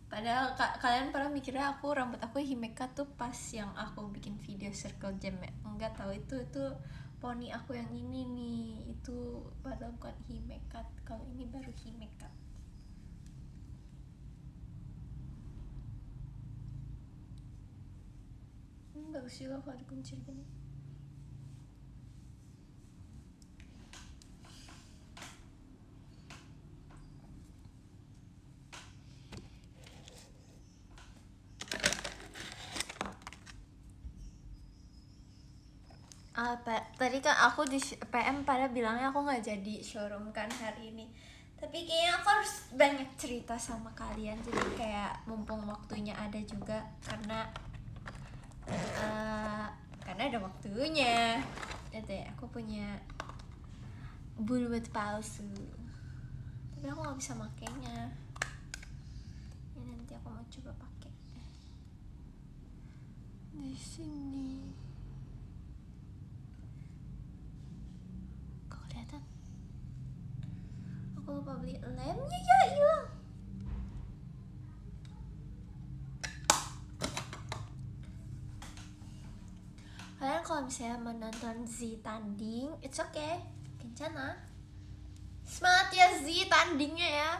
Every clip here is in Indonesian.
Padahal kalian pernah mikirnya rambut aku Himeka tuh pas yang aku bikin video circle jam ya. Enggak tahu itu poni aku yang ini nih. Itu padahal bukan Himeka. Kalau ini baru Himeka. Bagus juga kalau dikuncir gini. Tadi kan aku di PM pada bilangnya aku nggak jadi showroom kan hari ini, tapi kayaknya aku harus banyak cerita sama kalian, jadi kayak mumpung waktunya ada juga karena ada waktunya. Itu ya, aku punya bulu batu palsu tapi aku nggak bisa makainya. Ini nanti aku mau coba pakai di sini. Kok kelihatan? Aku lupa beli lemnya, ya hilang. Kalian kalau misalnya menonton Z tanding, it's okay, kencana. Semangat ya Z tandingnya ya.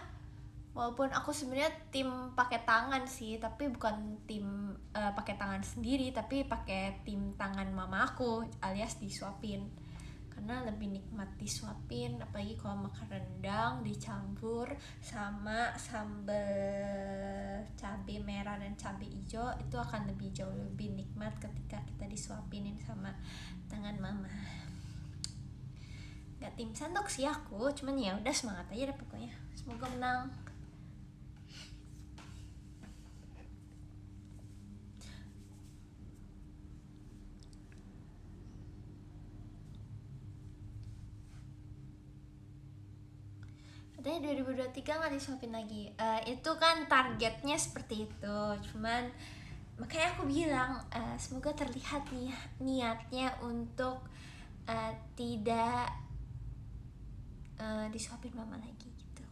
Walaupun aku sebenarnya tim pakai tangan sih, tapi bukan tim pakai tangan sendiri, tapi pakai tim tangan mama aku alias disuapin. Karena lebih nikmat disuapin, apalagi kalau makan rendang dicampur sama sambal cabai merah dan cabai hijau, itu akan lebih jauh lebih nikmat ketika kita disuapinin sama tangan mama. Gak tim sendok sih aku, cuman ya udah semangat aja deh pokoknya. Semoga menang. Katanya 2023 nggak disuapin lagi. Itu kan targetnya seperti itu. Cuman makanya aku bilang semoga terlihat nih niatnya untuk tidak disuapin mama lagi gitu.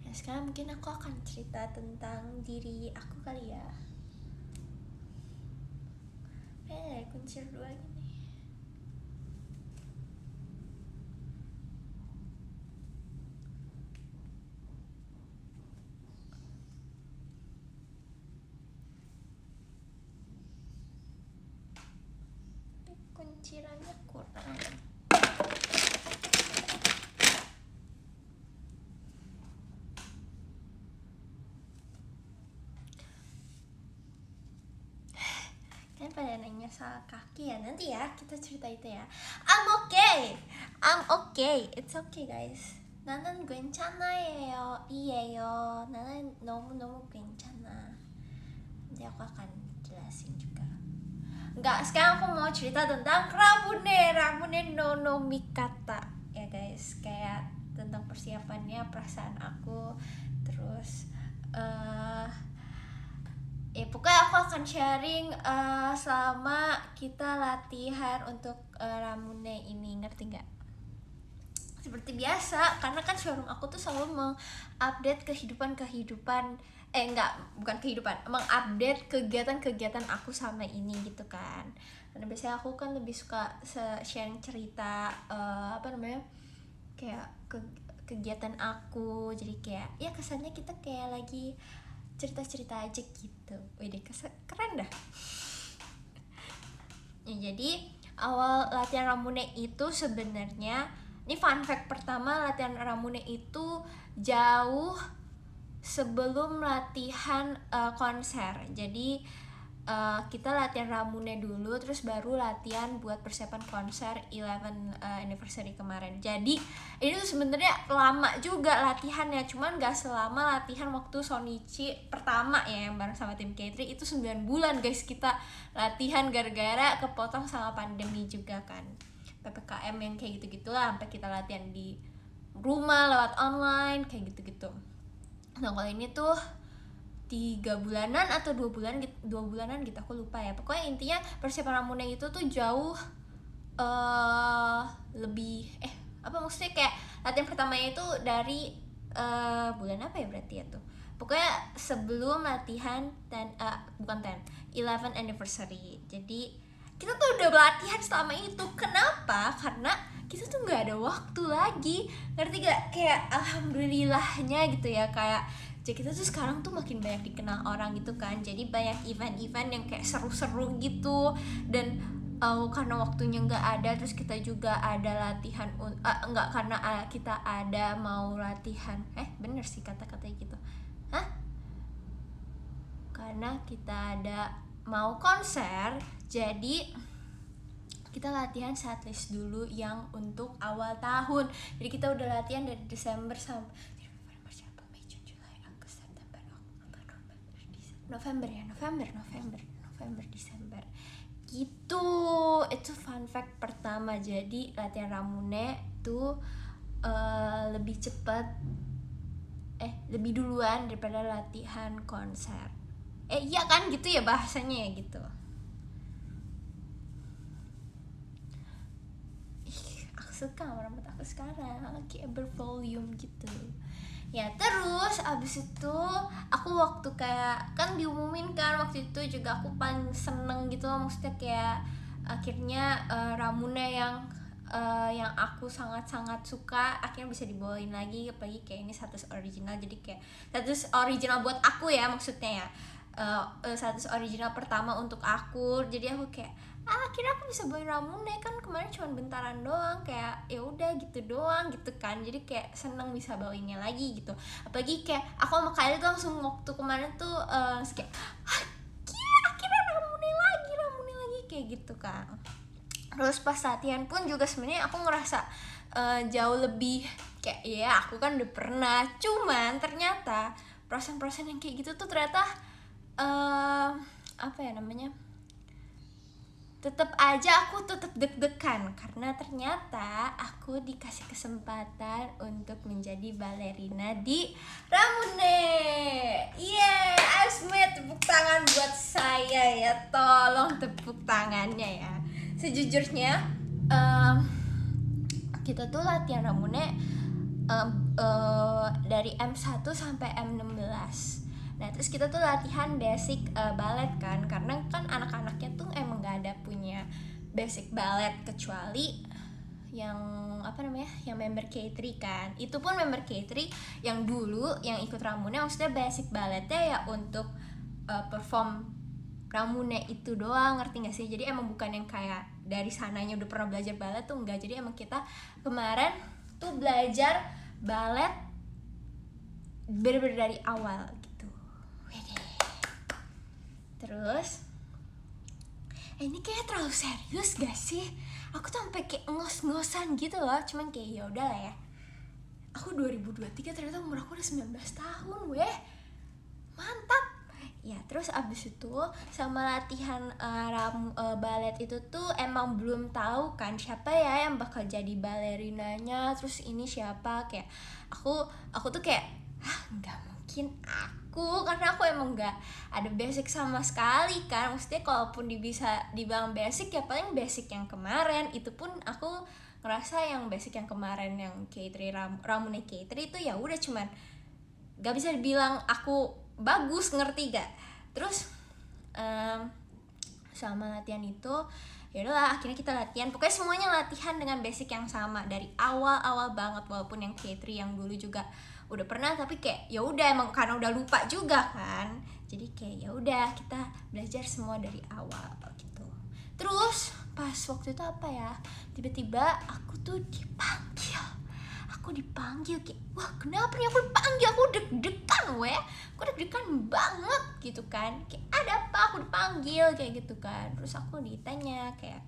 Ya, sekarang mungkin aku akan cerita tentang diri aku kali ya. Kuncir dua gini. Kuncirannya kurang. Kalian pada nanya soal kaki ya, nanti ya kita cerita itu ya. I'm okay, it's okay guys. 나는 괜찮아요, 이에요. 나는 너무 괜찮아. Nanti aku akan jelasin juga. Enggak, sekarang aku mau cerita tentang Ramune no Mikata ya guys, kayak tentang persiapannya, perasaan aku, terus pokoknya aku akan sharing selama kita latihan untuk Ramune ini, ngerti nggak? Seperti biasa, karena kan showroom aku tuh selalu mengupdate mengupdate kegiatan aku sama ini gitu kan. Karena biasanya aku kan lebih suka sharing cerita kayak kegiatan aku, jadi kayak ya kesannya kita kayak lagi cerita-cerita aja gitu. Wih, keren dah. Ya, jadi awal latihan Ramune itu sebenarnya, ini fun fact pertama, latihan Ramune itu jauh sebelum latihan konser. Jadi kita latihan Ramune dulu, terus baru latihan buat persiapan konser 11 anniversary kemarin. Jadi ini tuh sebenarnya lama juga latihannya, cuman gak selama latihan waktu Sonichi pertama ya yang bareng sama tim K3 itu 9 bulan guys kita latihan, gara-gara kepotong sama pandemi juga kan, PPKM yang kayak gitu-gitu lah, sampai kita latihan di rumah lewat online kayak gitu-gitu. Nah kalau ini tuh 3 bulanan atau 2 bulanan gitu, aku lupa ya. Pokoknya intinya persiapan Ramune itu tuh jauh lebih maksudnya kayak latihan pertamanya itu dari bulan apa ya berarti ya tuh, pokoknya sebelum latihan bukan 11 anniversary. Jadi kita tuh udah latihan selama itu. Kenapa? Karena kita tuh nggak ada waktu lagi, ngerti gak? Kayak alhamdulillahnya gitu ya, kayak jadi kita tuh sekarang tuh makin banyak dikenal orang gitu kan, jadi banyak event-event yang kayak seru-seru gitu. Dan karena waktunya nggak ada, terus kita juga ada latihan nggak, karena kita ada mau latihan bener sih kata-katanya gitu, karena kita ada mau konser, jadi kita latihan setlist dulu yang untuk awal tahun. Jadi kita udah latihan dari Desember sampai November Desember gitu. Itu fun fact pertama. Jadi latihan Ramune tuh lebih cepat lebih duluan daripada latihan konser. Iya kan gitu ya bahasanya ya gitu. Aku suka rambut aku sekarang kayak bervolume gitu ya. Terus abis itu aku waktu kayak kan diumumin kan, waktu itu juga aku paling seneng gitu loh, maksudnya kayak akhirnya Ramune yang aku sangat-sangat suka akhirnya bisa dibawain lagi, apalagi kayak ini status original. Jadi kayak status original buat aku ya, maksudnya ya status original pertama untuk aku. Jadi aku kayak akhirnya aku bisa bawain Ramune, kan kemarin cuma bentaran doang, kayak ya udah gitu doang gitu kan. Jadi kayak seneng bisa bawainnya lagi gitu. Apalagi kayak aku sama Kylie tuh langsung waktu kemarin tuh kayak akhirnya Ramune lagi kayak gitu kan. Terus pas latihan pun juga sebenarnya aku ngerasa jauh lebih kayak ya aku kan udah pernah, cuman ternyata perasaan yang kayak gitu tuh ternyata apa ya namanya, tetap aja aku tetap deg-degan karena ternyata aku dikasih kesempatan untuk menjadi balerina di Ramune. Tepuk tangan buat saya ya, tolong tepuk tangannya ya. Sejujurnya kita tuh latihan Ramune dari M1 sampai M16. Nah terus kita tuh latihan basic ballet kan, karena kan anak-anaknya tuh emang gak ada punya basic ballet kecuali yang apa namanya, yang member K3 kan. Itu pun member K3 yang dulu yang ikut Ramune, maksudnya basic balletnya ya untuk perform Ramune itu doang, ngerti gak sih? Jadi emang bukan yang kayak dari sananya udah pernah belajar ballet tuh enggak. Jadi emang kita kemarin tuh belajar ballet bener-bener dari awal gitu. Terus ini kayak terlalu serius gak sih? Aku tuh sampai kayak ngos-ngosan gitu loh. Cuman kayak ya udah lah ya, aku 2023 ternyata umur aku udah 19 tahun weh, mantap ya. Terus abis itu sama latihan ballet itu tuh emang belum tahu kan siapa ya yang bakal jadi balerinanya. Terus ini siapa, kayak aku tuh kayak nggak mungkin aku, karena aku emang nggak ada basic sama sekali kan. Maksudnya kalaupun bisa dibilang basic ya paling basic yang kemarin. Itu pun aku ngerasa yang basic yang kemarin yang K3 Ramune K3 itu ya udah cuman nggak bisa dibilang aku bagus, ngerti gak? Terus sama latihan itu ya udahlah akhirnya kita latihan, pokoknya semuanya latihan dengan basic yang sama dari awal banget. Walaupun yang K3 yang dulu juga udah pernah, tapi kayak ya udah emang karena udah lupa juga kan, jadi kayak ya udah kita belajar semua dari awal gitu. Terus pas waktu itu apa ya, tiba-tiba aku tuh dipanggil kayak wah kenapa nih aku dipanggil, aku deg-degan aku deg-degan banget gitu kan, kayak ada apa aku dipanggil kayak gitu kan. Terus aku ditanya kayak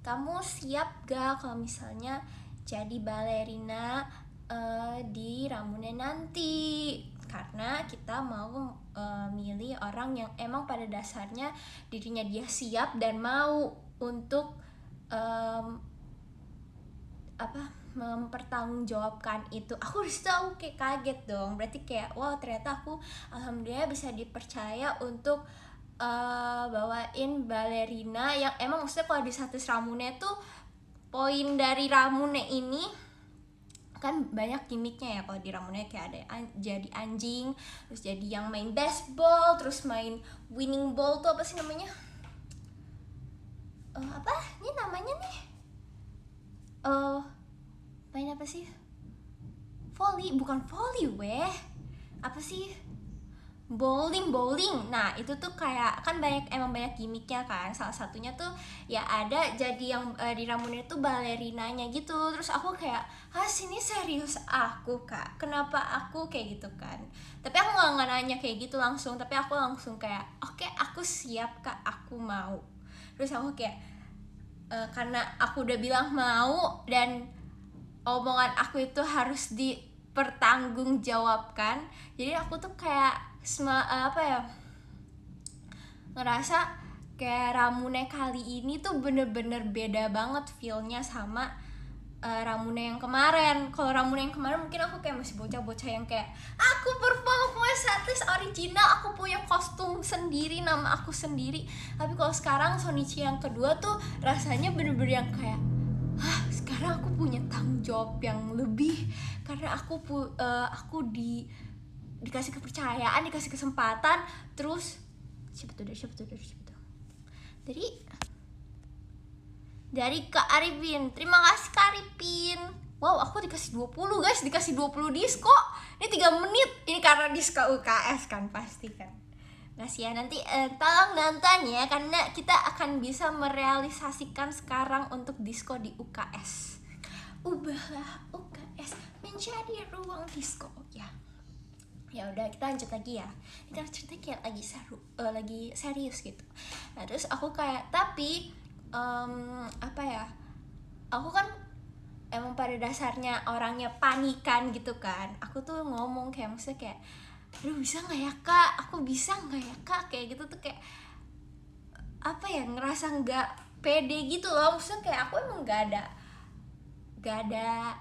kamu siap gak kalau misalnya jadi balerina di Ramune nanti, karena kita mau milih orang yang emang pada dasarnya dirinya dia siap dan mau untuk mempertanggungjawabkan itu. Aku disitu aku kayak kaget dong, berarti kayak wow ternyata aku alhamdulillah bisa dipercaya untuk bawain balerina yang emang maksudnya kalau di status Ramune tuh poin dari Ramune ini kan banyak gimmicknya ya kalau di Ramune, kayak ada jadi anjing, terus jadi yang main baseball, terus main winning ball tuh apa sih namanya, apa ini namanya nih, main apa sih, volley, bukan volley weh, apa sih, bowling. Nah itu tuh kayak kan emang banyak gimmicknya kan, salah satunya tuh ya ada jadi yang di Ramune tuh balerinanya gitu. Terus aku kayak, sini serius aku kak, kenapa aku kayak gitu kan. Tapi aku nggak nanya kayak gitu langsung, tapi aku langsung kayak oke, aku siap kak, aku mau. Terus aku kayak karena aku udah bilang mau dan omongan aku itu harus dipertanggungjawabkan, jadi aku tuh kayak apa ya, ngerasa kayak Ramune kali ini tuh bener-bener beda banget feelnya sama Ramune yang kemarin. Kalau Ramune yang kemarin mungkin aku kayak masih bocah-bocah yang kayak aku perform setlist original, aku punya kostum sendiri, nama aku sendiri. Tapi kalau sekarang Shonichi yang kedua tuh rasanya bener-bener yang kayak sekarang aku punya tanggung jawab yang lebih, karena aku dikasih kepercayaan, dikasih kesempatan. Terus siapa tuh dari Kak Arifin, terima kasih Kak Arifin. Wow, aku dikasih 20 guys, dikasih 20 disko. Ini 3 menit, ini karena disko UKS kan pasti kan. Makasih ya, nanti tolong nonton ya, karena kita akan bisa merealisasikan sekarang untuk disko di UKS. Ubahlah UKS menjadi ruang disko ya. Ya udah, kita lanjut lagi ya. Kita cerita kayak lagi seru, lagi serius gitu. Nah terus aku kayak, tapi apa ya, aku kan emang pada dasarnya orangnya panikan gitu kan. Aku tuh ngomong kayak, maksudnya kayak, aduh bisa nggak ya kak, aku bisa nggak ya kak, kayak gitu tuh kayak apa ya, ngerasa nggak pede gitu loh. Maksudnya kayak aku emang nggak ada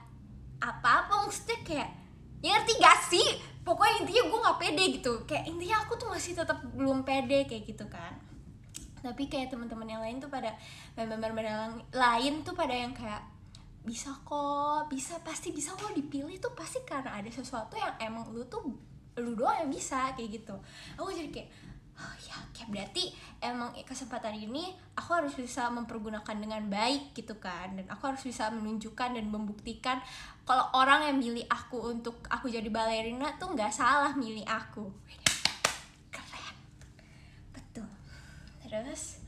apa-apa, maksudnya kayak, ya ngerti gak sih, pokoknya intinya gue nggak pede gitu, kayak intinya aku tuh masih tetap belum pede kayak gitu kan. Tapi kayak teman-teman yang lain tuh pada, member-member yang lain tuh pada yang kayak, bisa kok, bisa, pasti bisa kok dipilih tuh, pasti karena ada sesuatu yang emang lu doang yang bisa kayak gitu. Aku jadi kayak, oh ya, kayak berarti emang kesempatan ini aku harus bisa mempergunakan dengan baik gitu kan, dan aku harus bisa menunjukkan dan membuktikan kalau orang yang milih aku untuk aku jadi balerina tuh nggak salah milih aku. Keren, betul. Terus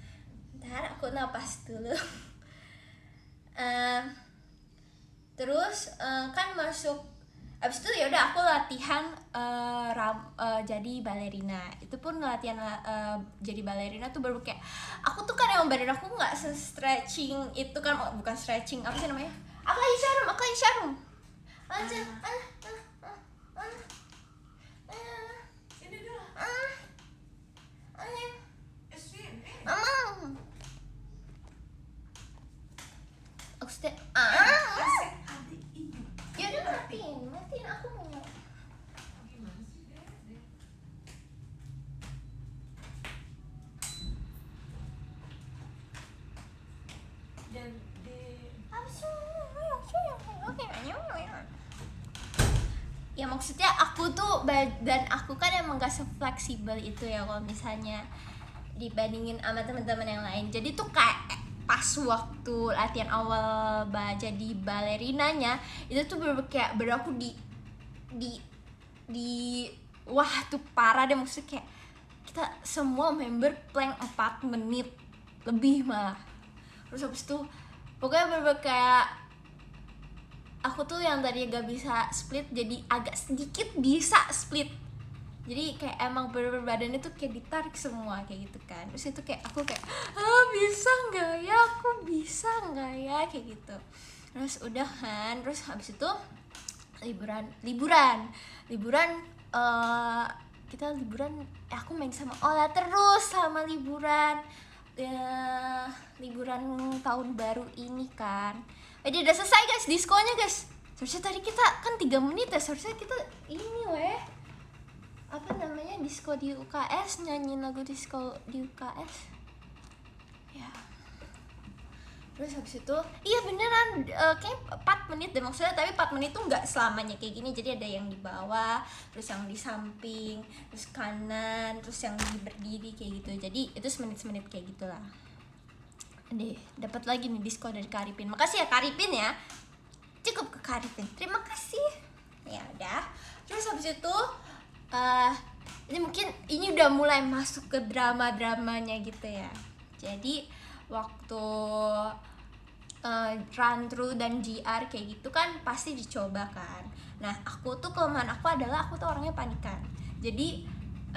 ntar aku napas dulu. Terus kan masuk, abis itu ya udah aku latihan jadi balerina. Itu pun latihan jadi balerina tuh baru kayak, aku tuh kan emang badan aku nggak se-stretching itu kan, bukan stretching, apa sih namanya, aku lagi syarum aja. Ini dulu. Ya udah, matiin aku mau. Ya maksudnya aku tuh, dan aku kan emang gak se-fleksibel itu ya kalau misalnya dibandingin sama teman-teman yang lain. Jadi tuh kayak pas waktu latihan awal jadi balerinanya itu tuh kayak aku di wah tuh parah deh, maksudnya kayak kita semua member plank 4 menit lebih malah. Terus habis itu pokoknya kayak aku tuh yang tadi gak bisa split jadi agak sedikit bisa split. Jadi kayak emang bener-bener badannya tuh kayak ditarik semua kayak gitu kan. Terus itu kayak aku kayak, bisa nggak ya, aku bisa nggak ya, kayak gitu. Terus udah kan, terus habis itu liburan kita liburan, aku main sama Ola terus sama liburan tahun baru ini kan. Udah selesai guys diskonya guys. Seharusnya tadi kita kan 3 menit ya, seharusnya kita ini apa namanya, disko di UKS, nyanyiin lagu disko di UKS ya. Terus habis itu iya beneran kayak 4 menit deh maksudnya, tapi 4 menit tuh nggak selamanya kayak gini, jadi ada yang di bawah, terus yang di samping, terus kanan, terus yang di berdiri kayak gitu, jadi itu semenit kayak gitulah. Deh dapat lagi nih diskon dari Karipin, makasih ya Karipin ya, cukup ke Karipin, terima kasih. Ya udah, terus habis itu ini mungkin ini udah mulai masuk ke drama-dramanya gitu ya. Jadi waktu run through dan GR kayak gitu kan pasti dicoba kan. Nah aku tuh kelemahan aku adalah aku tuh orangnya panikan. Jadi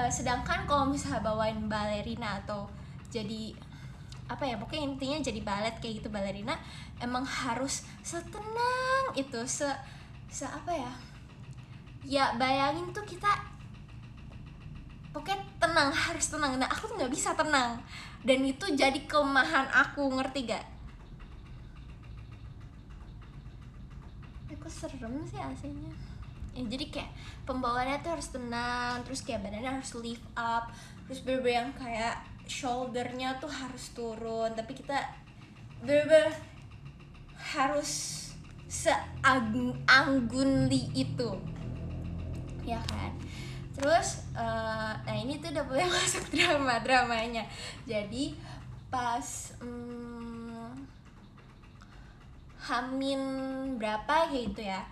sedangkan kalau misalnya bawain balerina atau jadi apa ya, pokoknya intinya jadi balet kayak gitu, balerina emang harus setenang itu, se apa ya, ya bayangin tuh kita pokoknya tenang, harus tenang. Nah aku tuh nggak bisa tenang, dan itu jadi kelemahan aku, ngerti gak? Kok serem sih aslinya ya, jadi kayak pembawaannya tuh harus tenang, terus kayak badannya harus lift up, terus bener-bener yang kayak shouldernya tuh harus turun, tapi kita bener-bener harus seanggunli itu ya kan. Terus nah ini tuh udah mulai masuk dramanya. Jadi pas Hamin berapa gitu ya,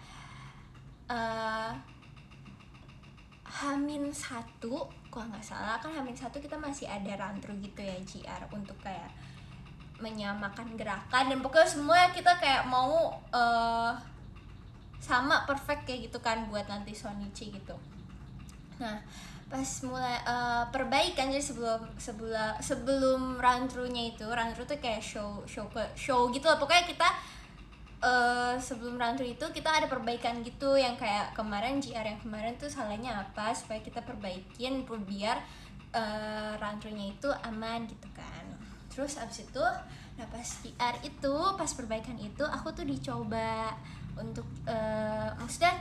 Hamin 1 kalau nggak salah kan, Hamin 1 kita masih ada run through gitu ya GR untuk kayak menyamakan gerakan, dan pokoknya semua kita kayak mau sama perfect kayak gitu kan buat nanti Shonichi gitu. Nah pas mulai perbaikan, jadi sebelum run through-nya itu, run through tuh kayak show gitu lah pokoknya. Kita sebelum run through itu kita ada perbaikan gitu, yang kayak kemarin GR yang kemarin tuh salahnya apa supaya kita perbaikin biar run through-nya itu aman gitu kan. Terus abis itu nah pas GR itu, pas perbaikan itu aku tuh dicoba untuk maksudnya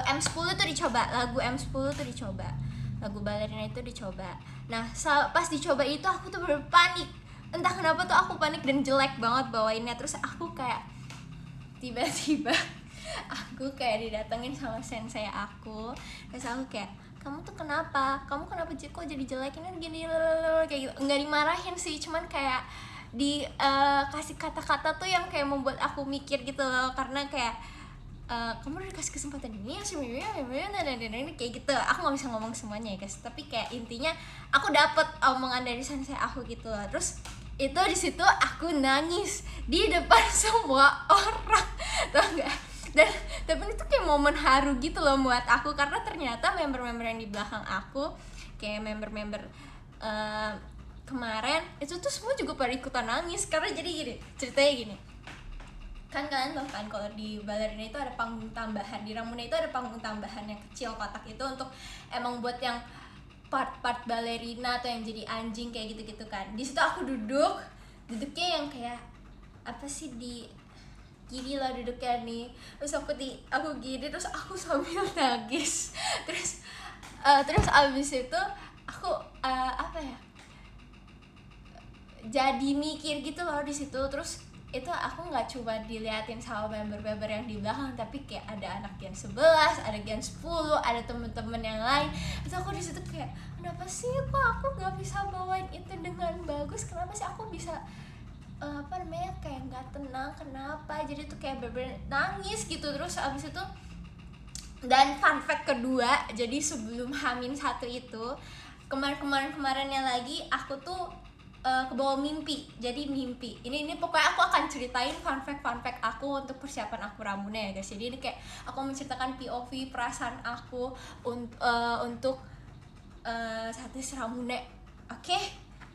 M10 tuh dicoba, lagu M10 tuh dicoba, lagu balerina itu dicoba. Nah pas dicoba itu aku tuh panik, entah kenapa tuh aku panik dan jelek banget bawainnya. Terus aku kayak tiba-tiba aku kayak didatengin sama sensei aku, terus aku kayak, kamu tuh kenapa kok jadi jelek ini gini kayak gitu. Nggak dimarahin sih, cuman kayak kasih kata-kata tuh yang kayak membuat aku mikir gitu loh, karena kayak kamu udah dikasih kesempatan ini ya ini kayak gitu. Aku nggak bisa ngomong semuanya ya guys, tapi kayak intinya aku dapet omongan dari sensei aku gitu loh. Terus itu di situ aku nangis di depan semua orang, tau nggak? Dan tapi itu kayak momen haru gitu loh buat aku, karena ternyata member-member yang di belakang aku, kayak member-member kemarin itu tuh semua juga pada ikutan nangis. Karena jadi gini, ceritanya gini kan, kalian tau kan kalau di balerina itu ada panggung tambahan, di Ramune itu ada panggung tambahan yang kecil kotak itu untuk emang buat yang part-part balerina atau yang jadi anjing kayak gitu-gitu kan. Di situ aku duduknya yang kayak apa sih, di gini lah duduknya nih, terus aku gini, terus aku sambil nangis. terus abis itu aku apa ya, jadi mikir gitu loh di situ. Terus itu aku nggak cuma diliatin sama member-member yang di belakang, tapi kayak ada anak Gen 11, ada Gen 10, ada temen-temen yang lain. Terus aku di situ kayak, kenapa sih kok aku nggak bisa bawain itu dengan bagus, kenapa sih aku bisa kayak nggak tenang, kenapa? Jadi tuh kayak bener-bener nangis gitu. Terus abis itu, dan fun fact kedua, jadi sebelum Hamin 1 itu kemarinnya lagi aku tuh kebawa mimpi. Jadi mimpi ini pokoknya aku akan ceritain fun fact aku untuk persiapan aku Ramune ya guys. Jadi ini kayak aku menceritakan POV perasaan aku untuk saat ini Ramune. Oke?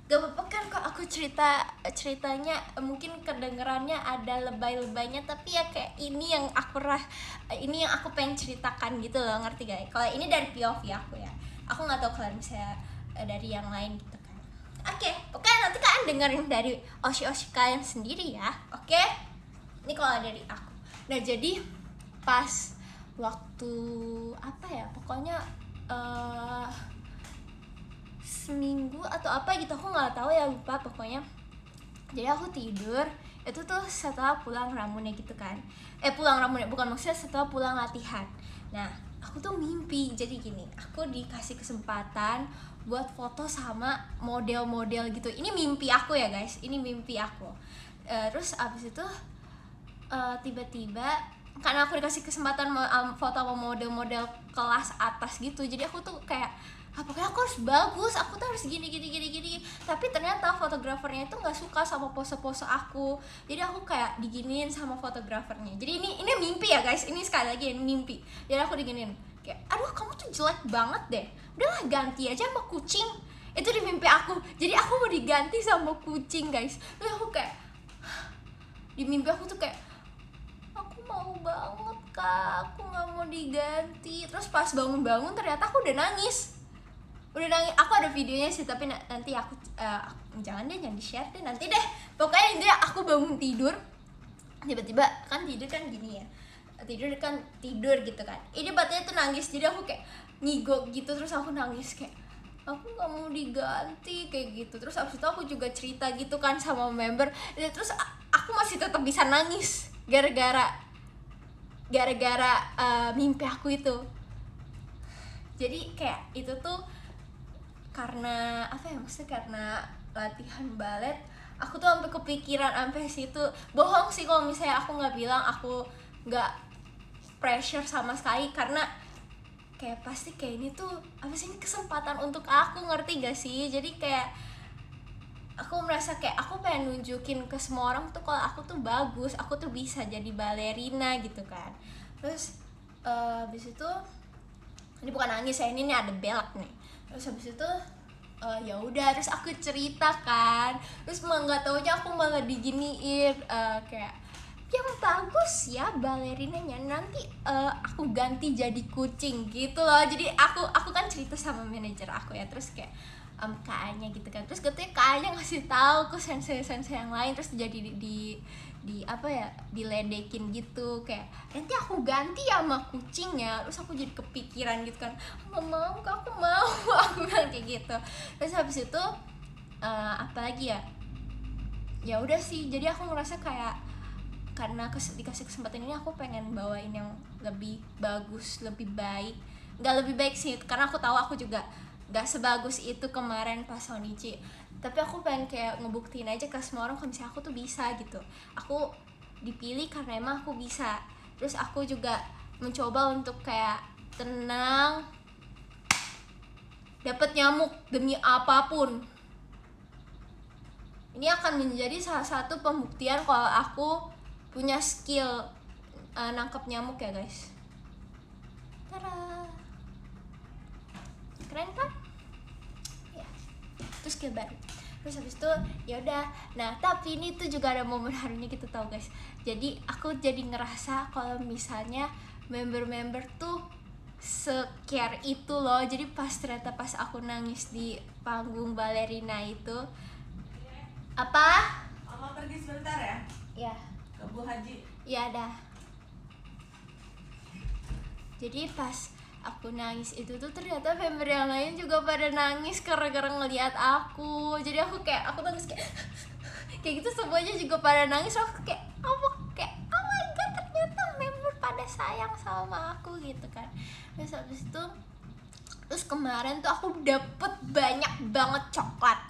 Gak apa-apa kan kok aku ceritanya mungkin kedengerannya ada lebay-lebaynya, tapi ya kayak ini yang aku pengen ceritakan gitu loh, ngerti gak? Kalau ini dari POV aku ya, aku nggak tahu kalian bisa dari yang lain gitu kan. Oke, pokoknya nanti kalian dengerin dari oshi kalian sendiri ya. Oke, ini kalau dari aku. Nah jadi pas waktu apa ya, pokoknya seminggu atau apa gitu, aku nggak tahu ya, lupa pokoknya. Jadi aku tidur Itu tuh setelah pulang Ramune gitu kan. Pulang Ramune, bukan, maksudnya setelah pulang latihan. Nah, aku tuh mimpi, jadi gini, aku dikasih kesempatan buat foto sama model-model gitu. Ini mimpi aku ya guys, ini mimpi aku. Terus abis itu tiba-tiba karena aku dikasih kesempatan foto sama model-model kelas atas gitu, jadi aku tuh kayak pokoknya aku harus bagus, aku tuh harus gini. Tapi ternyata fotografernya itu nggak suka sama pose-pose aku, jadi aku kayak diginiin sama fotografernya. Jadi ini mimpi ya guys, ini sekali lagi ini mimpi. Jadi aku diginiin kayak, aduh kamu tuh jelek banget deh, udahlah ganti aja sama kucing. Itu di mimpi aku, jadi aku mau diganti sama kucing guys. Terus aku kayak di mimpi aku tuh kayak, aku mau banget kak, aku nggak mau diganti. Terus pas bangun ternyata aku udah nangis. Aku ada videonya sih, tapi nanti aku jangan di share deh, nanti deh. Pokoknya intinya aku bangun tidur, tiba-tiba kan tidur kan gini ya, tidur gitu kan, ini batanya tuh nangis. Jadi aku kayak ngigok gitu, terus aku nangis kayak, aku nggak mau diganti kayak gitu. Terus abis itu aku juga cerita gitu kan sama member, terus aku masih tetap bisa nangis gara-gara mimpi aku itu. Jadi kayak itu tuh karena apa ya, maksudnya karena latihan balet aku tuh sampai kepikiran sampai situ. Bohong sih kalau misalnya aku nggak bilang aku nggak pressure sama sekali, karena kayak pasti kayak ini tuh apa sih, ini kesempatan untuk aku, ngerti gak sih? Jadi kayak aku merasa kayak aku pengen nunjukin ke semua orang tuh kalau aku tuh bagus, aku tuh bisa jadi balerina gitu kan. Terus habis itu ini bukan nangis ya, ini ada belak nih. Terus habis itu ya udah, terus aku cerita kan, terus malah nggak taunya aku malah diginiin kayak, yang bagus ya balerinanya, nanti aku ganti jadi kucing gitu loh. Jadi aku kan cerita sama manajer aku ya, terus kayak KA-nya gitu kan, terus katanya KA-nya ngasih tahu ke sensei yang lain, terus jadi di apa ya, diledekin gitu kayak, nanti aku ganti ya sama kucingnya. Terus aku jadi kepikiran gitu kan, nggak mau kak, aku mau aku bilang kayak gitu. Terus habis itu apa lagi ya udah sih, jadi aku ngerasa kayak karena dikasih kesempatan ini aku pengen bawain yang lebih bagus, lebih baik. Nggak lebih baik sih, karena aku tahu aku juga nggak sebagus itu kemarin pas Honichi, tapi aku pengen kayak ngebuktiin aja ke semua orang kalau misalnya aku tuh bisa gitu. Aku dipilih karena emang aku bisa. Terus aku juga mencoba untuk kayak tenang, dapat nyamuk demi apapun. Ini akan menjadi salah satu pembuktian kalau aku punya skill nangkep nyamuk ya guys. Tada, keren kan? Ya, itu skill baru. Terus habis itu ya udah. Nah tapi ini tuh juga ada momen harunya gitu tau guys. Jadi aku jadi ngerasa kalau misalnya member-member tuh se-care itu loh. Jadi ternyata pas aku nangis di panggung balerina itu, apa? Mama pergi sebentar ya? Ya. Ke Bu Haji. Ya dah. Jadi pas aku nangis itu tuh ternyata member yang lain juga pada nangis gara-gara ngelihat aku. Jadi aku nangis kayak kayak gitu, semuanya juga pada nangis. Aku kayak oh my god, ternyata member pada sayang sama aku gitu kan. Terus habis itu, terus kemarin tuh aku dapet banyak banget coklat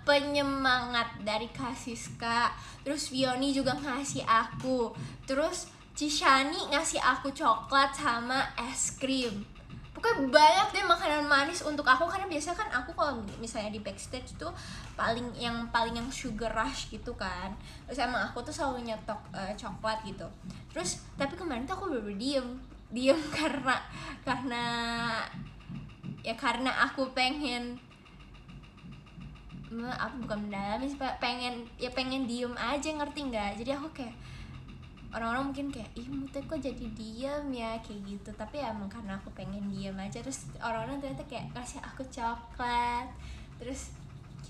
penyemangat dari Kasiska. Terus Vioni juga ngasih aku, terus Cishani ngasih aku coklat sama es krim. Pokoknya banyak deh makanan manis untuk aku, karena biasanya kan aku kalau misalnya di backstage tuh paling yang sugar rush gitu kan. Terus emang aku tuh selalu nyetok coklat gitu. Terus tapi kemarin tuh aku bener-bener diem karena aku pengen bukan mendalami sih, pengen diem aja, ngerti nggak? Jadi aku kayak, orang-orang mungkin kayak, ih Mute kok jadi diem ya kayak gitu, tapi ya emang karena aku pengen diem aja. Terus orang-orang ternyata kayak kasih aku coklat, terus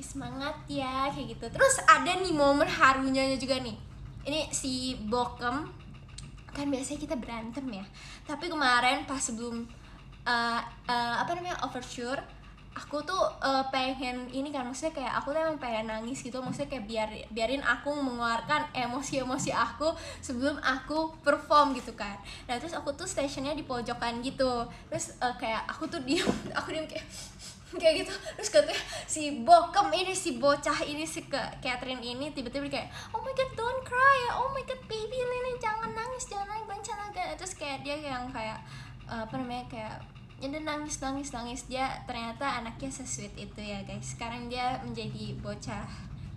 semangat ya kayak gitu. Terus ada nih momen harunya juga nih, ini si Bokem kan biasanya kita berantem ya, tapi kemarin pas sebelum overture aku tuh pengen ini kan, maksudnya kayak aku tuh emang pengen nangis gitu, maksudnya kayak biarin aku mengeluarkan emosi-emosi aku sebelum aku perform gitu kan. Nah terus aku tuh stationnya di pojokan gitu, terus kayak aku tuh diem aku diem kayak kayak gitu. Terus katanya si bokem ini, si bocah ini, si Catherine ini tiba-tiba kayak, oh my god don't cry, oh my god baby ini jangan nangis bencana. Terus kayak dia yang kayak apa namanya, kayak jadi nangis dia ternyata anaknya se-sweet itu ya guys. Sekarang dia menjadi bocah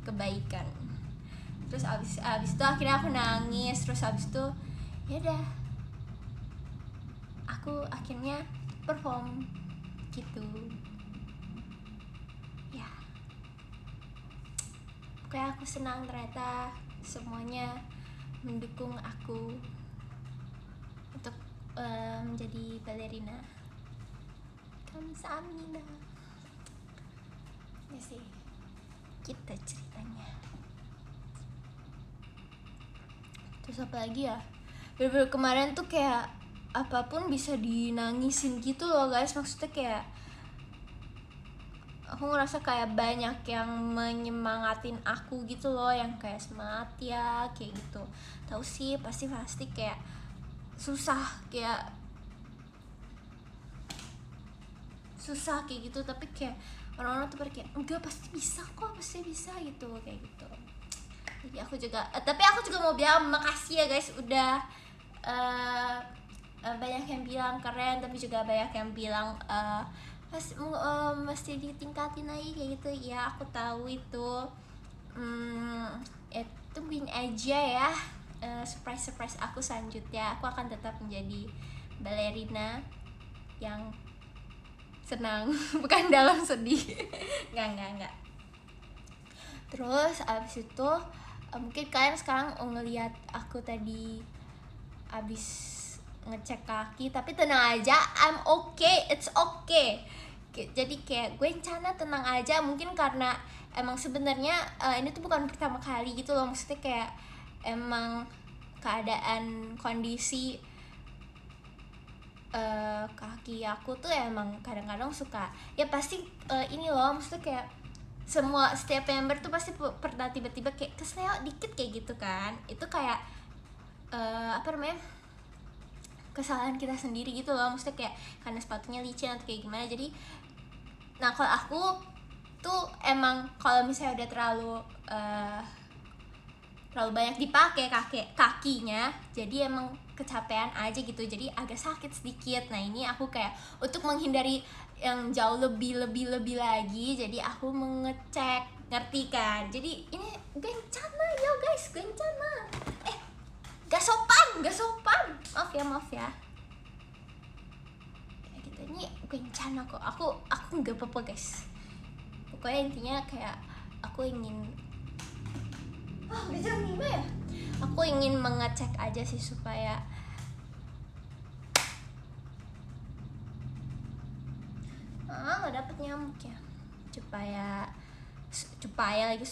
kebaikan. Terus abis itu akhirnya aku nangis. Terus abis itu ya udah, aku akhirnya perform gitu ya. Pokoknya aku senang ternyata semuanya mendukung aku untuk menjadi balerina. Kamsahamnida. Ya sih, kita ceritanya. Terus apa lagi ya? Bener-bener kemarin tuh kayak apapun bisa dinangisin gitu loh guys. Maksudnya kayak aku ngerasa kayak banyak yang menyemangatin aku gitu loh, yang kayak semangat ya kayak gitu. Tahu sih pasti kayak susah kayak gitu, tapi kayak orang-orang tuh kayak enggak pasti bisa gitu kayak gitu. Jadi aku juga tapi aku juga mau bilang makasih ya guys, udah banyak yang bilang keren, tapi juga banyak yang bilang mesti ditingkatin lagi kayak gitu ya. Aku tahu itu. Ya tungguin aja ya surprise aku selanjutnya. Aku akan tetap menjadi balerina yang senang bukan dalam sedih. Enggak. Terus abis itu mungkin kalian sekarang ngelihat aku tadi abis ngecek kaki, tapi tenang aja, I'm okay, it's okay. Jadi kayak gue Encana tenang aja, mungkin karena emang sebenarnya ini tuh bukan pertama kali gitu loh, maksudnya kayak emang keadaan kondisi kaki aku tuh emang kadang-kadang suka ya pasti ini loh, maksudnya kayak setiap member tuh pasti pernah tiba-tiba kayak kesleo dikit kayak gitu kan. Itu kayak apa namanya, kesalahan kita sendiri gitu loh, maksudnya kayak karena sepatunya licin atau kayak gimana. Jadi nah kalau aku tuh emang kalau misalnya udah terlalu banyak dipakai kakinya, jadi emang kecapean aja gitu, jadi agak sakit sedikit. Nah ini aku kayak untuk menghindari yang jauh lebih lagi, jadi aku mengecek, ngerti kan? Jadi ini gue Encana ya guys, gue Encana. Gak sopan, maaf ya. Kayak gitu, ini gue Encana kok, aku nggak apa-apa guys. Pokoknya intinya kayak aku ingin udah jam 5 ya? Aku ingin mengecek aja sih supaya nggak dapet nyamuk ya,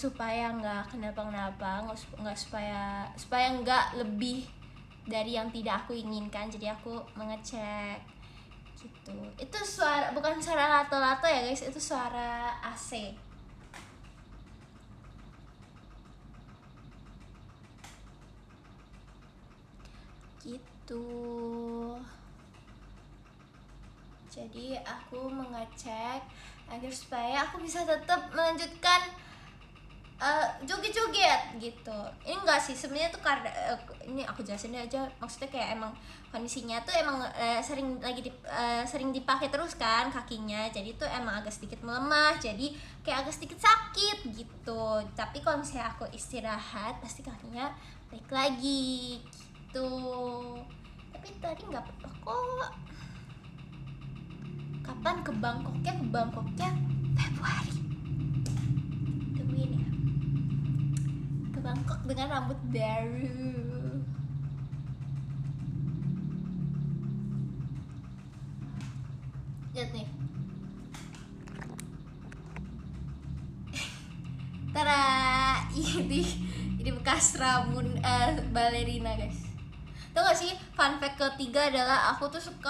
supaya nggak kenapa-kenapa, nggak supaya nggak lebih dari yang tidak aku inginkan. Jadi aku mengecek gitu. Itu bukan suara lato-lato ya guys, itu suara AC. Gitu. Jadi aku mengecek agar supaya aku bisa tetap melanjutkan joget-joget gitu. Ini enggak sih sebenarnya tuh karena ini aku jelasin aja, maksudnya kayak emang kondisinya tuh emang sering dipakai terus kan kakinya, jadi tuh emang agak sedikit melemah, jadi kayak agak sedikit sakit gitu. Tapi kalau misalnya aku istirahat pasti kakinya baik lagi gitu. Tapi tadi nggak apa-apa kok. Kapan ke Bangkoknya Februari. Tungguin ya, ke Bangkok dengan rambut baru. Lihat nih. Tara, ini bekas rambut balerina guys. Tau gak sih, fun fact ketiga adalah aku tuh suka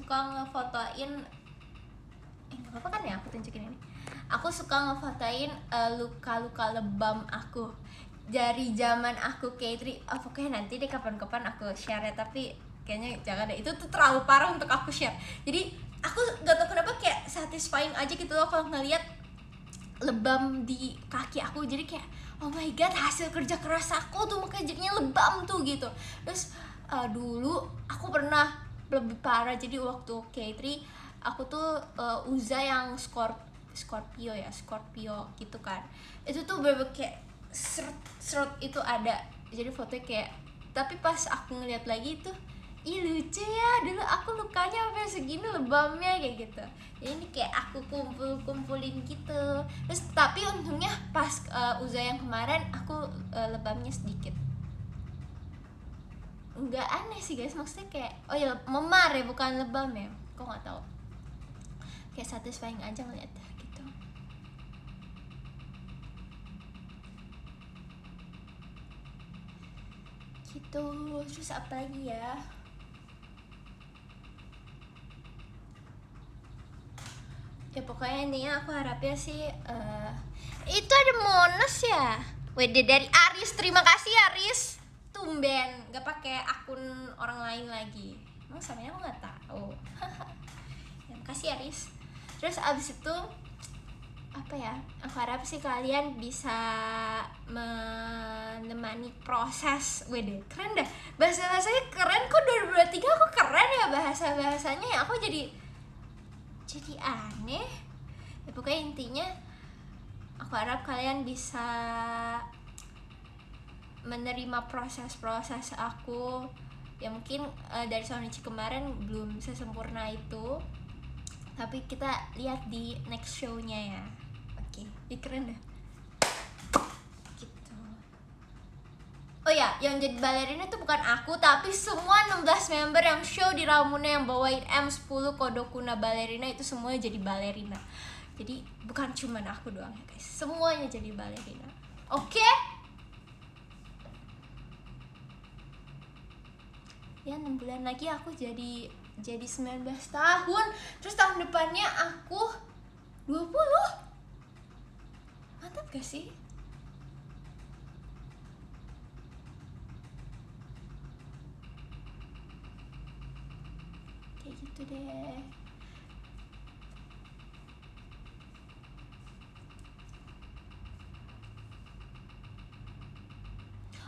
ngefotoin apa kan ya aku tunjukin ini. Aku suka ngefotoin luka-luka lebam aku dari zaman aku K3. Pokoknya nanti deh kapan-kapan aku share ya, tapi kayaknya jangan deh, itu tuh terlalu parah untuk aku share. Jadi aku gak tau kenapa kayak satisfying aja gitu loh kalau ngeliat lebam di kaki aku. Jadi kayak oh my god, hasil kerja keras aku tuh makanya jadinya lebam tuh gitu. Terus dulu aku pernah lebih parah. Jadi waktu K3 aku tuh Uza yang Scorpio gitu kan. Itu tuh bener kayak serut itu ada. Jadi fotonya kayak, tapi pas aku ngeliat lagi tuh, ih lucu ya, dulu aku lukanya sampai segini lebamnya kayak gitu. Jadi ini kayak aku kumpulin gitu. Terus tapi untungnya pas Uza yang kemarin aku lebamnya sedikit. Nggak aneh sih guys, maksudnya kayak oh ya memar ya, bukan lebam ya. Kok nggak tahu. Kayak satisfying aja ngeliatnya gitu. Gitu. Terus apa lagi ya? Ya pokoknya intinya aku harapnya sih itu ada Monas ya. Wede dari Aris, terima kasih Aris. Tumben nggak pakai akun orang lain lagi. Emang samanya aku nggak tahu. Ya, makasih Aris. Terus abis itu apa ya? Aku harap sih kalian bisa menemani proses. Wede keren dah. Bahasa-bahasanya keren kok, 2023 aku keren ya bahasa-bahasanya ya. Aku jadi aneh ya. Pokoknya intinya aku harap kalian bisa menerima proses-proses aku ya. Mungkin dari Sonichi kemarin belum sesempurna itu, tapi kita lihat di next show-nya ya. Oke, keren dah gitu. Oh ya, yang jadi balerina itu bukan aku, tapi semua 16 member yang show di Ramune yang bawain M10 Kodokuna Balerina itu semuanya jadi balerina. Jadi bukan cuman aku doang ya guys, semuanya jadi balerina. Oke? Ya 6 bulan lagi aku jadi 19 tahun. Terus tahun depannya aku 20. Mantap gak sih? Kayak gitu deh.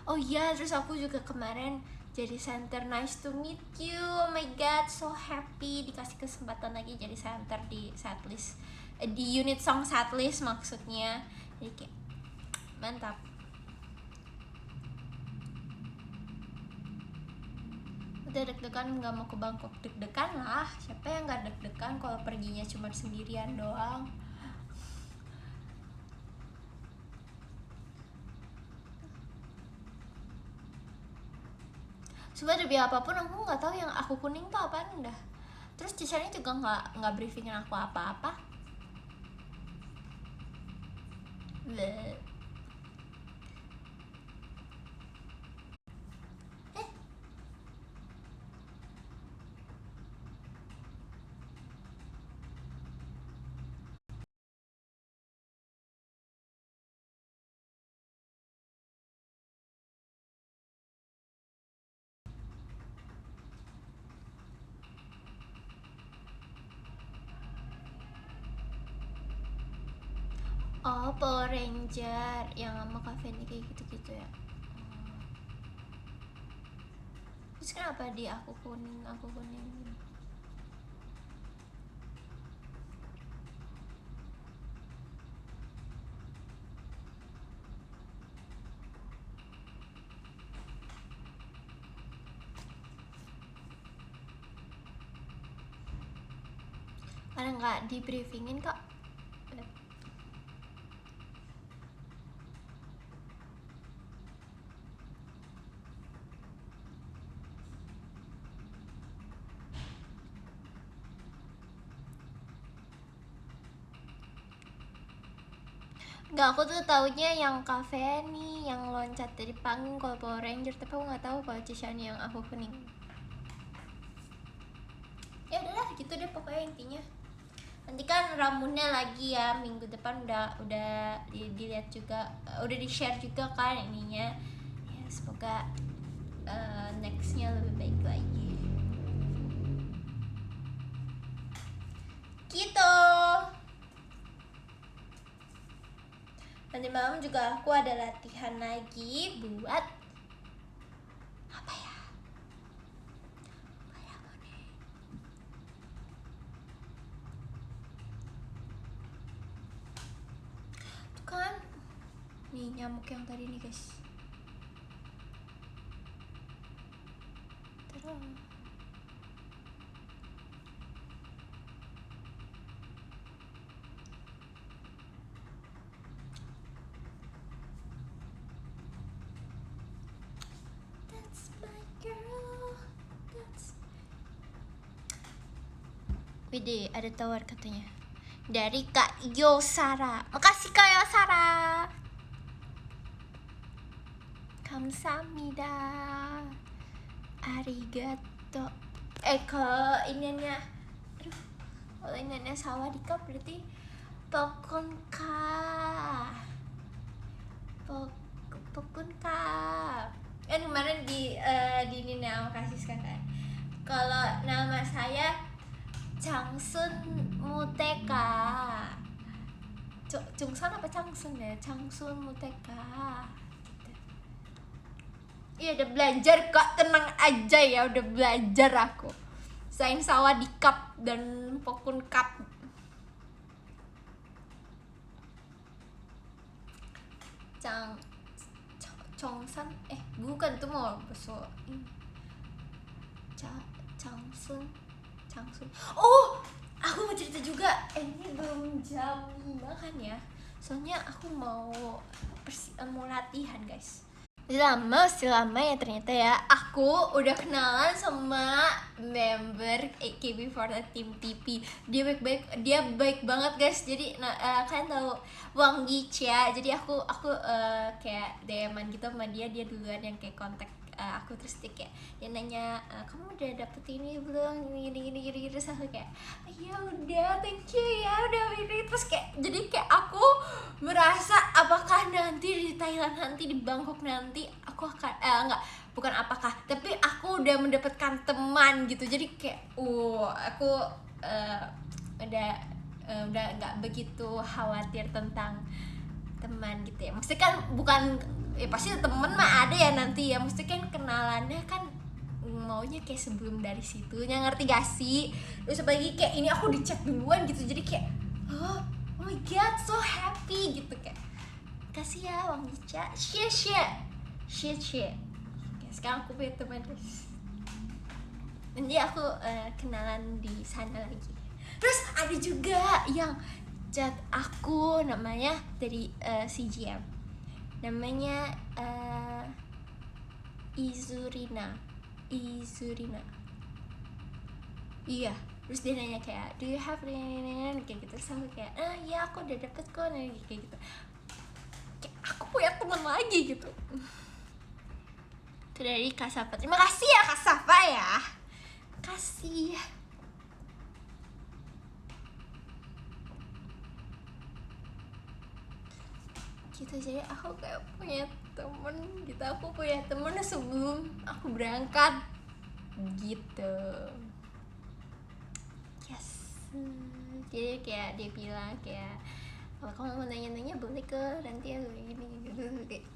Oh iya, terus aku juga kemarin jadi center. Nice to meet you. Oh my god, so happy dikasih kesempatan lagi jadi center di setlist, di unit song setlist maksudnya. Jadi kayak mantap. Udah deg-degan nggak mau ke Bangkok. Deg-degan lah, siapa yang nggak deg-degan kalau perginya cuma sendirian doang. Sebenernya demi apapun aku nggak tahu yang aku kuning tuh apaan dah. Terus teachernya juga nggak briefingin aku apa-apa. Bleh. Oh, Power Ranger yang sama Kak Fendi kayak gitu-gitu ya. Terus kenapa di aku kuning? Karena nggak di briefingin kak. Nggak, aku tuh taunya yang cafe nih yang loncat dari panggung kalau Power Ranger, tapi aku nggak tahu kalau Cishani yang aku kuning. Ya udahlah gitu deh pokoknya intinya. Nanti kan ramunya lagi ya, minggu depan udah dilihat juga, udah di share juga kan ininya ya. Semoga nextnya lebih baik lagi gitu. Nanti malam juga aku ada latihan lagi buat apa ya, tuh kan nih nyamuk yang tadi nih guys. Terus that's my girl, that's... Wede, ada tawar katanya dari Kak Yosara. Makasih Kak Yosara. Kamsahamnida. Arigato. Kalau iniannya, aduh, kalau iniannya sawadika berarti pokunka. Pokunka. Kan kemarin di ini nama kasih kan. Kalau nama saya Changsun Muteka. Chungsun apa Changsun ya? Changsun Muteka. Iya udah belajar kok, tenang aja ya, udah belajar aku. Sain sawadikap dan pokun kap. Chongsan bukan tuh mau besok. Changsun. Oh, aku mau cerita juga. Ini belum jam makan ya. Soalnya aku mau latihan, guys. Selama ya ternyata ya aku udah kenalan sama member AKB48 Tim TP. Dia baik banget guys. Jadi kalian tahu Wang Gicha. Jadi aku kayak DM-an gitu sama dia duluan yang kayak kontak aku. Terus dia nanya, kamu udah dapet ini belum, gini terus aku kayak ya udah, thank you ya udah ini. Terus jadi aku merasa apakah nanti di Thailand, nanti di Bangkok nanti aku akan bukan apakah, tapi aku udah mendapatkan teman gitu. Jadi aku udah nggak begitu khawatir tentang teman gitu ya. Maksudnya kan bukan pasti temen mah ada ya nanti ya, mesti kan kenalannya kan maunya kayak sebelum dari situnya, ngerti gak sih? Terus apalagi kayak ini aku dicek duluan gitu, jadi kayak oh my god so happy gitu. Kayak kasih ya Wang Gicha, share. Oke, sekarang aku punya teman guys, nanti aku kenalan di sana lagi. Terus ada juga yang chat aku namanya dari CGM, namanya Izurina. Iya, terus dia nanya kayak do you have kayak gitu. Terus aku kayak ya aku udah dapet kok kayak gitu. Kayak aku punya teman lagi gitu. Itu dari Kak Safa. Terima kasih ya Kak Safa ya. Kasih. Gitu, jadi aku kayak punya temen gitu. Aku punya temen sebelum aku berangkat gitu. Yes. Jadi kayak dia bilang kayak kalau kamu mau nanya-nanya boleh ke nanti ya gini gitu.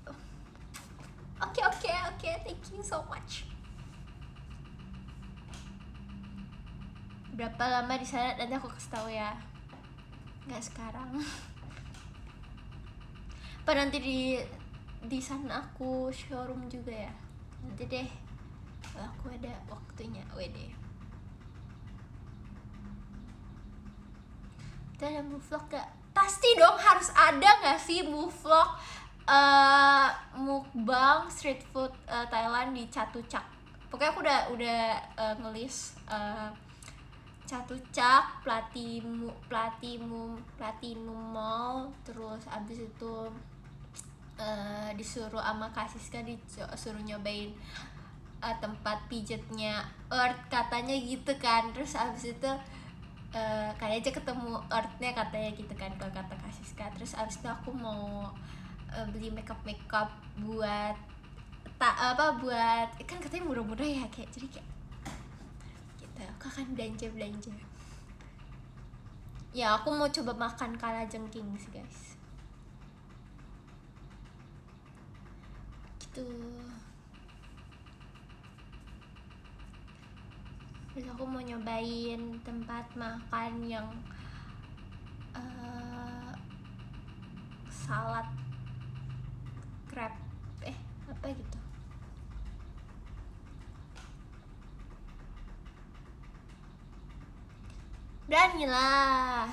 Oke, thank you so much. Berapa lama di sana nanti aku kasih tahu ya. Nggak sekarang. Apa nanti di sana aku showroom juga ya. Nanti deh kalau aku ada waktunya. Wede. Kita ada move vlog gak? Pasti dong harus ada gak sih move vlog mukbang street food Thailand di Chatuchak. Pokoknya aku udah ngelis Chatuchak, Platinum Mall, terus abis itu disuruh sama Kak Siska disuruh nyobain tempat pijatnya Earth katanya gitu kan. Terus abis itu kali aja ketemu artnya katanya gitu kan, kalau kata Kak Siska. Terus abis itu aku mau beli makeup buat buat kan katanya murah-murah ya, kayak jadi kayak gitu aku akan belanja ya. Aku mau coba makan kalajengking sih guys, gitu. Terus aku mau nyobain tempat makan yang salad crab apa gitu. Beranilah.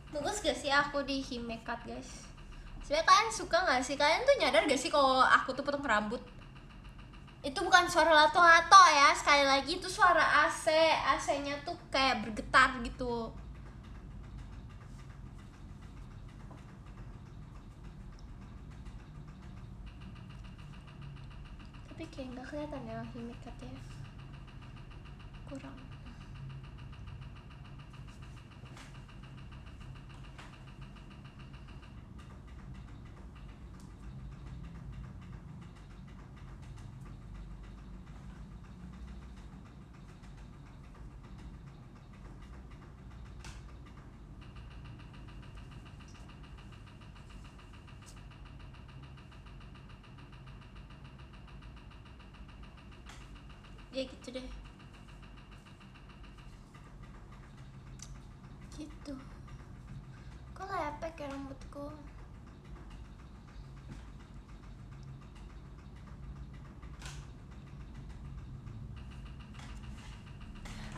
Bagus gak sih aku di Himekat guys? Sebenernya kalian suka gak sih? Kalian tuh nyadar gak sih kalau aku tuh potong rambut? Itu bukan suara lato-lato ya, sekali lagi itu suara AC-nya tuh kayak bergetar gitu. Tapi kayak nggak kelihatan ya Himekat ya, kurang. Ya gitu deh, gitu. Kok lepek ya rambutku?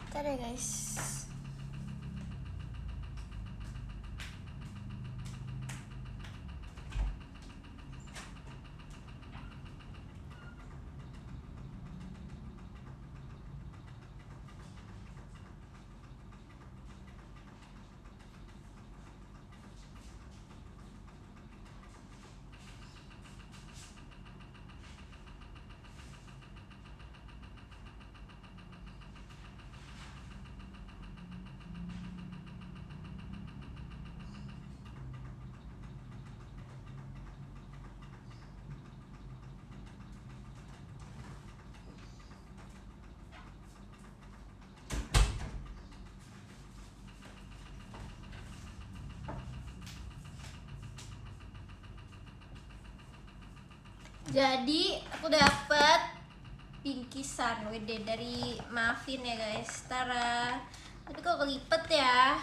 Bentar ya guys. Jadi aku dapet bingkisan WD dari Muffin ya guys. Tara. Tapi kok kelipet ya.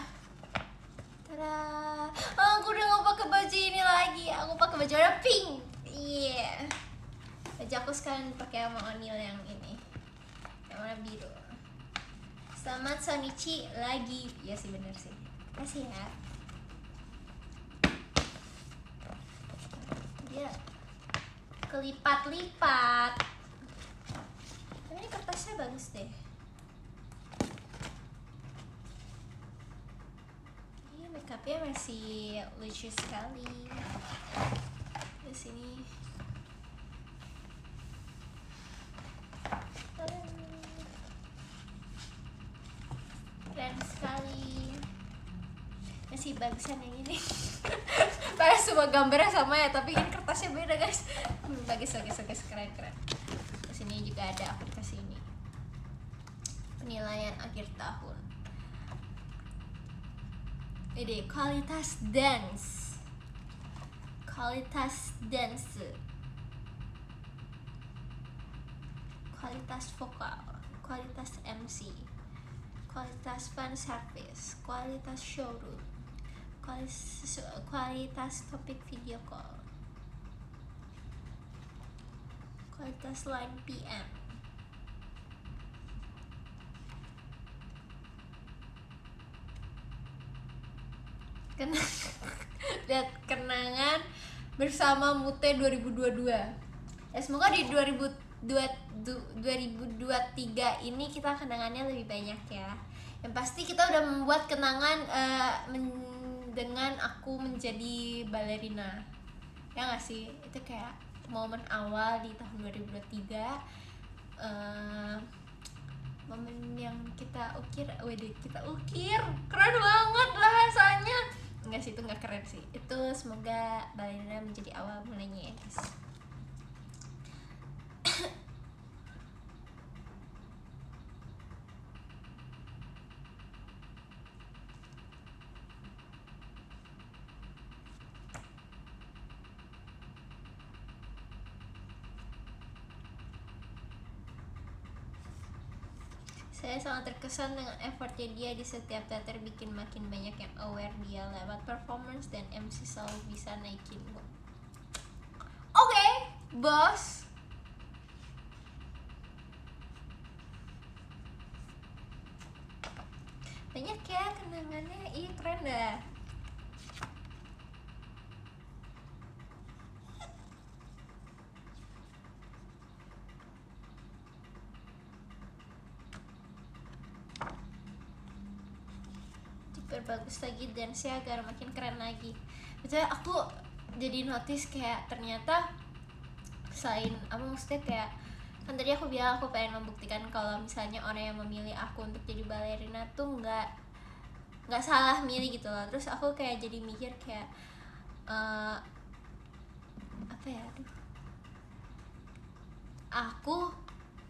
Tara. Oh, aku udah gak pakai baju ini lagi. Aku pakai baju warna pink. Iya. Baju aku sekarang pakai sama Onil yang ini, yang warna biru. Selamat Sonichi lagi. Ya sih, bener sih. Kasih ya. Dia kelipat-lipat. Tapi ini kertasnya bagus deh. Ini makeupnya masih lucu sekali. Di sini. Keren sekali. Masih bagusan yang ini. Padahal semua gambarnya sama ya, tapi ini kertasnya beda guys. Bagus, keren. Terus ini juga ada aku dikasih ini, penilaian akhir tahun. Ini kualitas dance, kualitas vokal, kualitas MC, kualitas fan service, kualitas showroom, kualitas topik video call, kualitas line PM, lihat kenangan bersama Mute 2022. Ya semoga di 2023 ini kita kenangannya lebih banyak ya. Yang pasti kita udah membuat kenangan dengan aku menjadi balerina. Ya nggak sih? Itu kayak momen awal di tahun 2023, momen yang kita ukir, keren banget bahasanya. Enggak sih, itu nggak keren sih. Itu semoga balerina menjadi awal mulainya ya guys. Saya sangat terkesan dengan effortnya dia di setiap teater, bikin makin banyak yang aware dia lewat performance dan MC, selalu bisa naikin mood. Oke, bos. Banyak ya kenangannya, iya keren dah. Bagus lagi dance-nya agar makin keren lagi. Betul, aku jadi notice kayak ternyata selain apa, maksudnya kayak kan tadi aku bilang aku pengen membuktikan kalau misalnya orang yang memilih aku untuk jadi balerina tuh nggak salah milih gitu loh. Terus aku kayak jadi mikir kayak apa ya, aku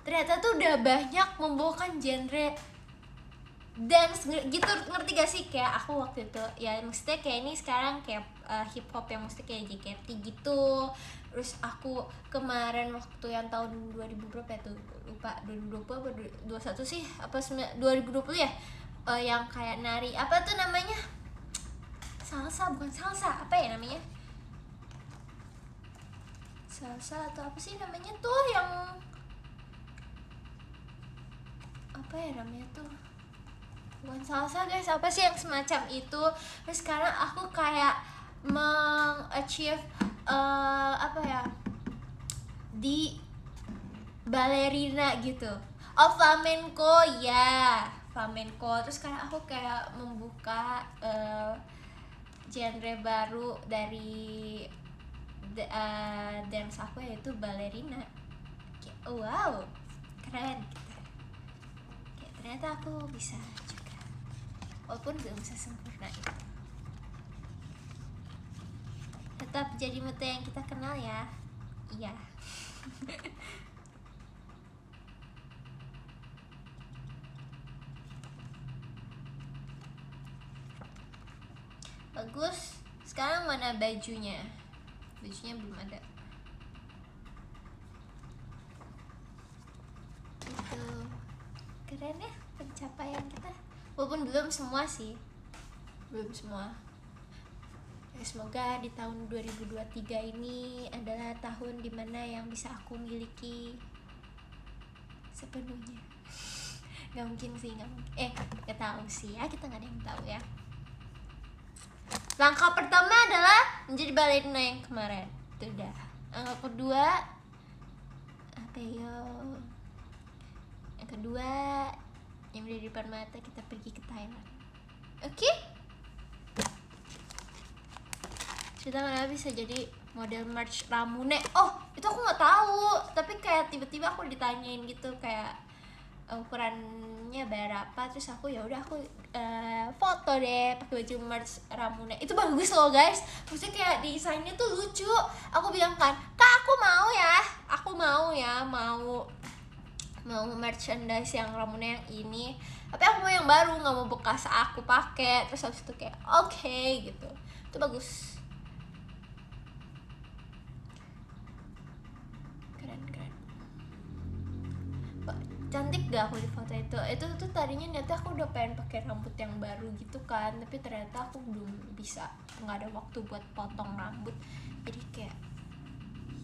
ternyata tuh udah banyak membawakan genre dance gitu, ngerti gak sih? Kayak aku waktu itu ya, maksudnya kayak ini sekarang kayak hip hop yang maksudnya kayak JKT gitu. Terus aku kemarin waktu yang tahun 2000 berapa ya tuh, lupa, 2020 apa 21 sih, apa 2020 ya, yang kayak nari apa tuh namanya, bukan salsa, apa ya namanya, salsa atau apa sih namanya tuh, yang apa ya namanya tuh, bukan salsa guys, apa sih yang semacam itu. Terus sekarang aku kayak mengachieve apa ya, di balerina gitu. Oh, flamenco ya, flamenco. Terus sekarang aku kayak membuka genre baru dari dance aku, yaitu balerina. Wow, keren gitu. Kayak ternyata aku bisa juga, walaupun belum bisa sempurna itu. Tetap jadi Mute yang kita kenal ya. Iya. Bagus. Sekarang mana bajunya? Bajunya belum ada. Itu keren ya pencapaian kita. Walaupun belum semua sih, belum semua. Ya, semoga di tahun 2023 ini adalah tahun dimana yang bisa aku miliki sepenuhnya. Gak mungkin sih, gak mungkin. Gak tahu sih ya, kita gak ada yang tahu ya. Langkah pertama adalah menjadi balerina yang kemarin, itu udah. Langkah kedua apa yo? Yang kedua yang udah di depan mata, kita pergi ke Thailand. Oke? Kita mana bisa jadi model merch Ramune. Oh, itu aku nggak tahu. Tapi kayak tiba-tiba aku ditanyain gitu kayak ukurannya berapa, terus aku ya udah aku foto deh pakai baju merch Ramune. Itu bagus loh guys, maksudnya kayak desainnya tuh lucu. Aku bilang kan, kak aku mau merchandise yang Ramune yang ini, tapi aku mau yang baru, nggak mau bekas aku pakai. Terus habis itu kayak oke, gitu. Itu bagus, keren. Cantik gak aku di foto itu tuh tadinya niatnya aku udah pengen pakai rambut yang baru gitu kan, tapi ternyata aku belum bisa, nggak ada waktu buat potong rambut, jadi kayak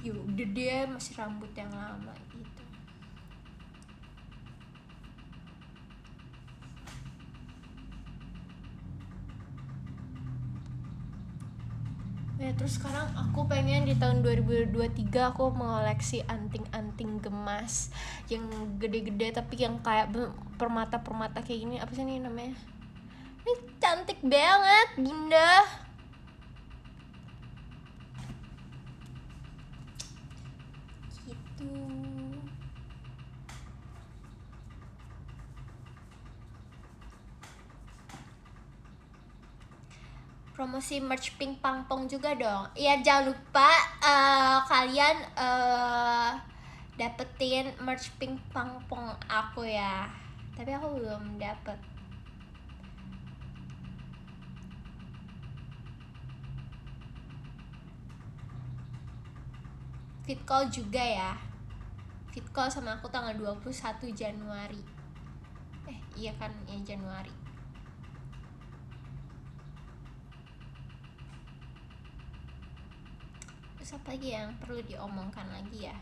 yaudah deh masih rambut yang lama gitu. Ya, terus sekarang aku pengen di tahun 2023 aku mengoleksi anting-anting gemas yang gede-gede, tapi yang kayak permata-permata kayak gini. Apa sih ini namanya? Ini cantik banget, bunda. tuh. Promosi merch Pink Pangpong juga dong. Iya, jangan lupa kalian dapetin merch Pink Pangpong aku ya. Tapi aku belum dapet. Fit call juga ya. Fit call sama aku tanggal 21 Januari. Iya kan, ya Januari. Terus apa lagi yang perlu diomongkan lagi ya?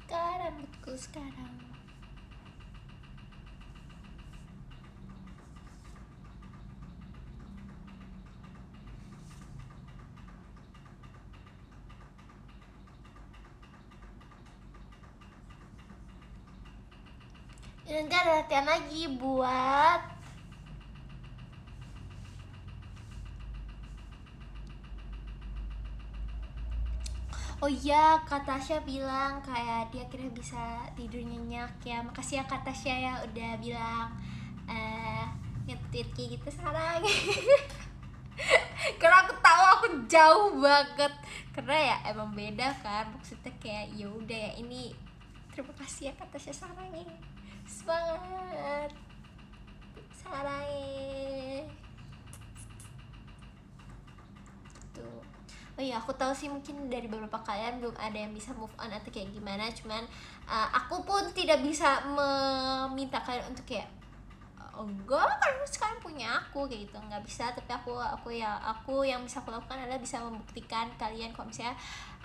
Rambutku sekarang. Nanti ada latihan lagi buat oh iya, Kak Tasya bilang kayak dia kira bisa tidur nyenyak ya. Makasih ya Kak Tasya ya udah bilang nge-tweet kayak gitu sekarang. Karena aku tahu aku jauh banget. Karena ya emang beda kan. Maksudnya kayak ya udah ya ini. Terima kasih ya Kak Tasya sarang. Semangat. Sarang. Tuh. Oh iya, aku tahu sih mungkin dari beberapa kalian belum ada yang bisa move on atau kayak gimana. Cuman aku pun tidak bisa meminta kalian untuk kayak enggak kan sekarang punya aku kayak gitu, nggak bisa. Tapi aku yang bisa aku lakukan adalah bisa membuktikan kalian kalau misalnya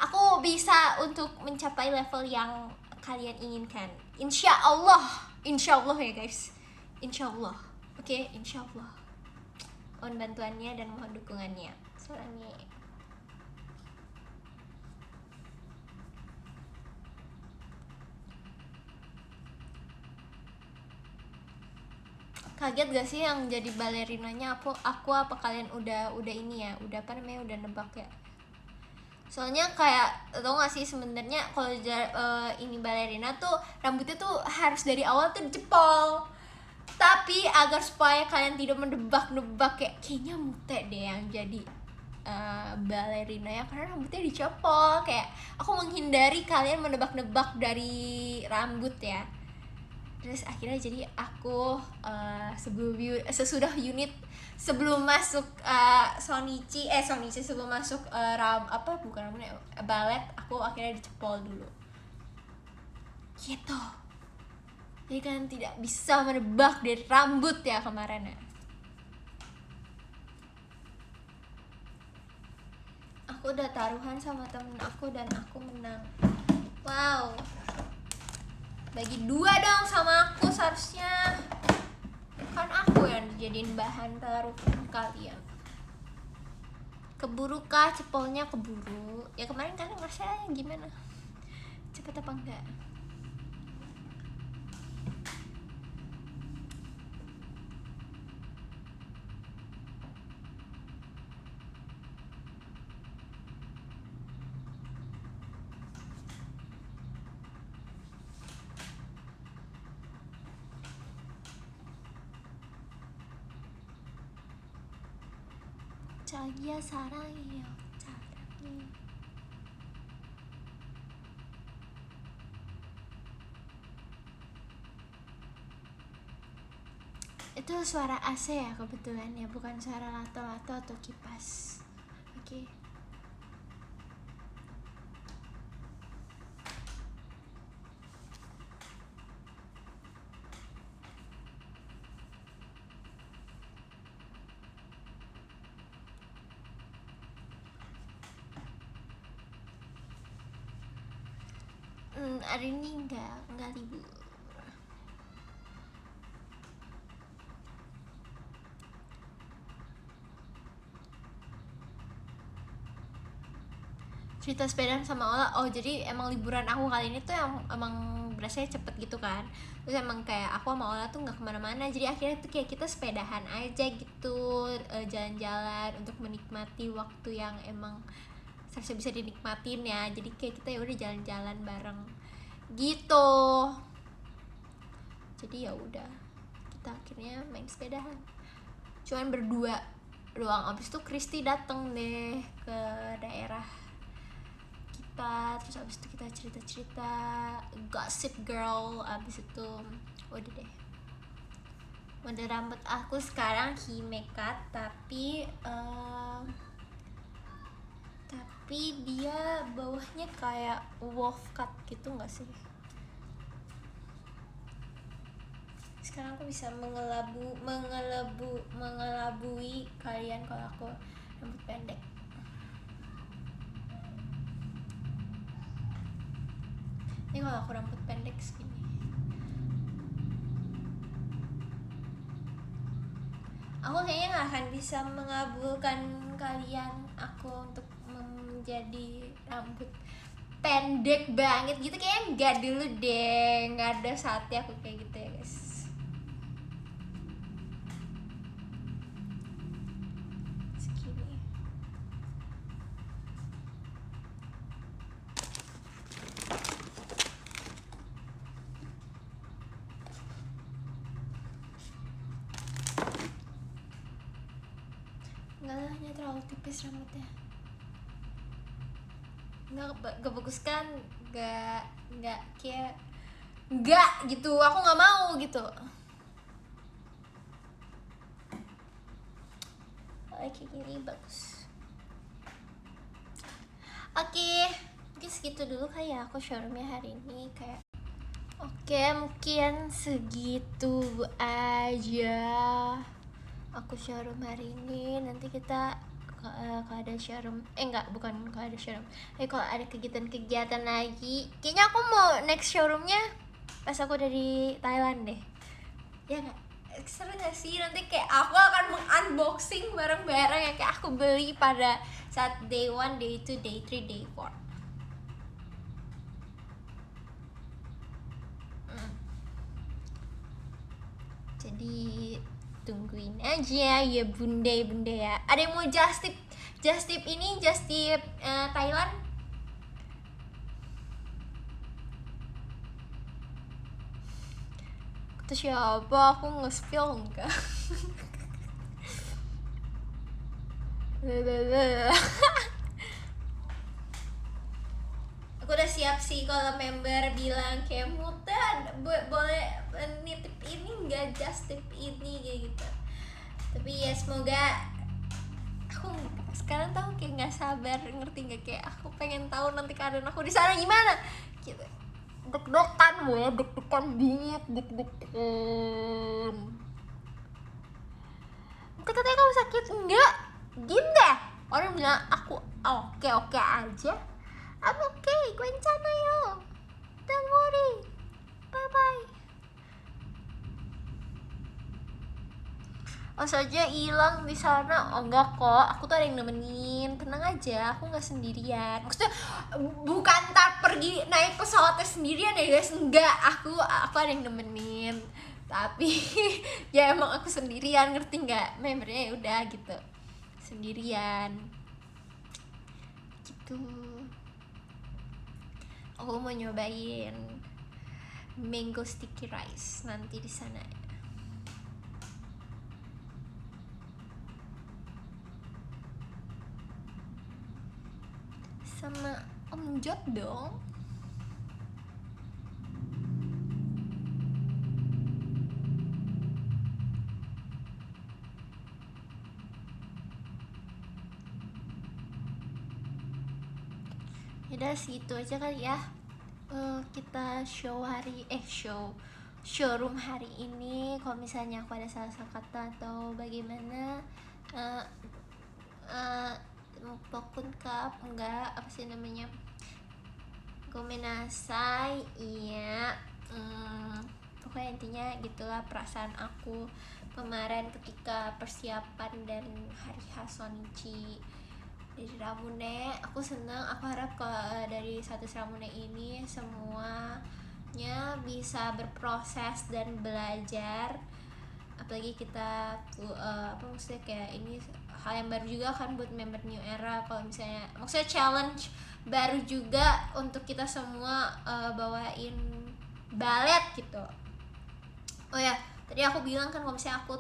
aku bisa untuk mencapai level yang kalian inginkan. Insya Allah ya guys, insya Allah. Oke, insya Allah. Mohon bantuannya dan mohon dukungannya. Soalnya kaget gak sih yang jadi balerinanya aku apa kalian udah ini ya, udah apa namanya, udah nebak ya. Soalnya kayak tau gak sih sebenarnya kalau ini balerina tuh rambutnya tuh harus dari awal tuh dijepol. Tapi agar supaya kalian tidak menebak-nebak kayaknya Mute deh yang jadi balerina ya, karena rambutnya dicopol. Kayak aku menghindari kalian menebak-nebak dari rambut ya. Terus akhirnya jadi aku sesudah unit sebelum masuk Sonichi sebelum masuk balet, aku akhirnya dicepol dulu gitu. Jadi kan tidak bisa menebak dari rambut ya kemarin ya. Aku udah taruhan sama temen aku dan aku menang. Wow, bagi 2 dong sama aku seharusnya. Kan aku yang dijadiin bahan taruhan kalian. Keburu kah cepolnya? Keburu. Ya kemarin kalian ngerasa gimana? Cepet apa enggak? 자기야 사랑해요. 사랑해. Itu suara AC ya kebetulan ya, bukan suara lato-lato atau kipas. Oke. Hari ini enggak libur. cerita sepedaan sama Ola. Oh jadi emang liburan aku kali ini tuh yang emang berasanya cepet gitu kan. Terus emang kayak aku sama Ola tuh nggak kemana-mana, jadi akhirnya tuh kayak kita sepedahan aja gitu, jalan-jalan untuk menikmati waktu yang emang seharusnya bisa dinikmatin ya. Jadi kayak kita ya udah jalan-jalan bareng gitu. Jadi ya udah kita akhirnya main sepedahan cuman berdua doang. Abis itu Kristi dateng deh ke daerah kita, terus abis itu kita cerita-cerita gossip girl. Abis itu udah deh, model rambut aku sekarang hime cut, tapi dia bawahnya kayak wolf cut gitu nggak sih? Sekarang aku bisa mengelabui kalian kalau aku rambut pendek. Ini kalau aku rambut pendek segini. Aku kayaknya nggak akan bisa mengabulkan kalian aku untuk menjadi rambut pendek banget gitu, kayaknya nggak dulu deh, nggak ada saatnya aku kayak gitu ya guys. Segini. Enggak lah, hanya terlalu tipis rambutnya. Nggak bagus kan, nggak kayak nggak gitu, aku nggak mau gitu. Kayak gini bagus. Oke, mungkin segitu dulu kayak aku showroomnya hari ini kayak. Oke, mungkin segitu aja aku showroom hari ini. Nanti kita kalau ada showroom, bukan kalau ada showroom, kalau ada kegiatan-kegiatan lagi, kayaknya aku mau next showroomnya pas aku dari Thailand deh, ya nggak? Seru gak sih? Nanti kayak aku akan meng-unboxing barang-barang yang kayak aku beli pada saat day 1, day 2, day 3, day 4. Jadi tungguin aja ya bunda ya. Ada yang mau just tip ini, just tip Thailand? Kata siapa? Aku nge-spill enggak? Aku udah siap sih kalau member bilang kayak Muta boleh nitip ini nggak, just tip ini kayak gitu. Tapi ya semoga, aku sekarang tahu kayak nggak sabar, ngerti nggak, kayak aku pengen tahu nanti keadaan aku di sana gimana gitu. Deg-degan gue, deg-degan banget, deg-degan. Katanya kamu sakit, enggak, diem deh. Orang bilang aku oke aja. I'm okay, 괜찮아요. Don't worry. Bye bye. Oh saja hilang di sana. Oh enggak kok, aku tuh ada yang nemenin. Tenang aja, aku nggak sendirian. Maksudnya bukan ntar pergi naik pesawatnya sendirian ya guys. Enggak, aku ada yang nemenin. Tapi ya emang aku sendirian, ngerti nggak? Membernya ya udah gitu, sendirian. Gitu. Aku mau nyobain mango sticky rice nanti di sana. Sama Om Jot dong. Yaudah segitu aja kali ya. Kita showroom hari ini. Kalau misalnya aku ada salah kata atau bagaimana, pokun kap enggak, apa sih namanya, gomenasai, iya. Pokoknya intinya gitulah perasaan aku kemarin ketika persiapan dan hari Hasonichi dari Ramune. Aku senang, aku harap dari 100 Ramune ini semuanya bisa berproses dan belajar. Apalagi kita apa maksudnya kayak ini hal yang baru juga kan buat member New Era. Kalau misalnya maksudnya challenge baru juga untuk kita semua bawain balet gitu. Oh ya, tadi aku bilang kan kalau misalnya aku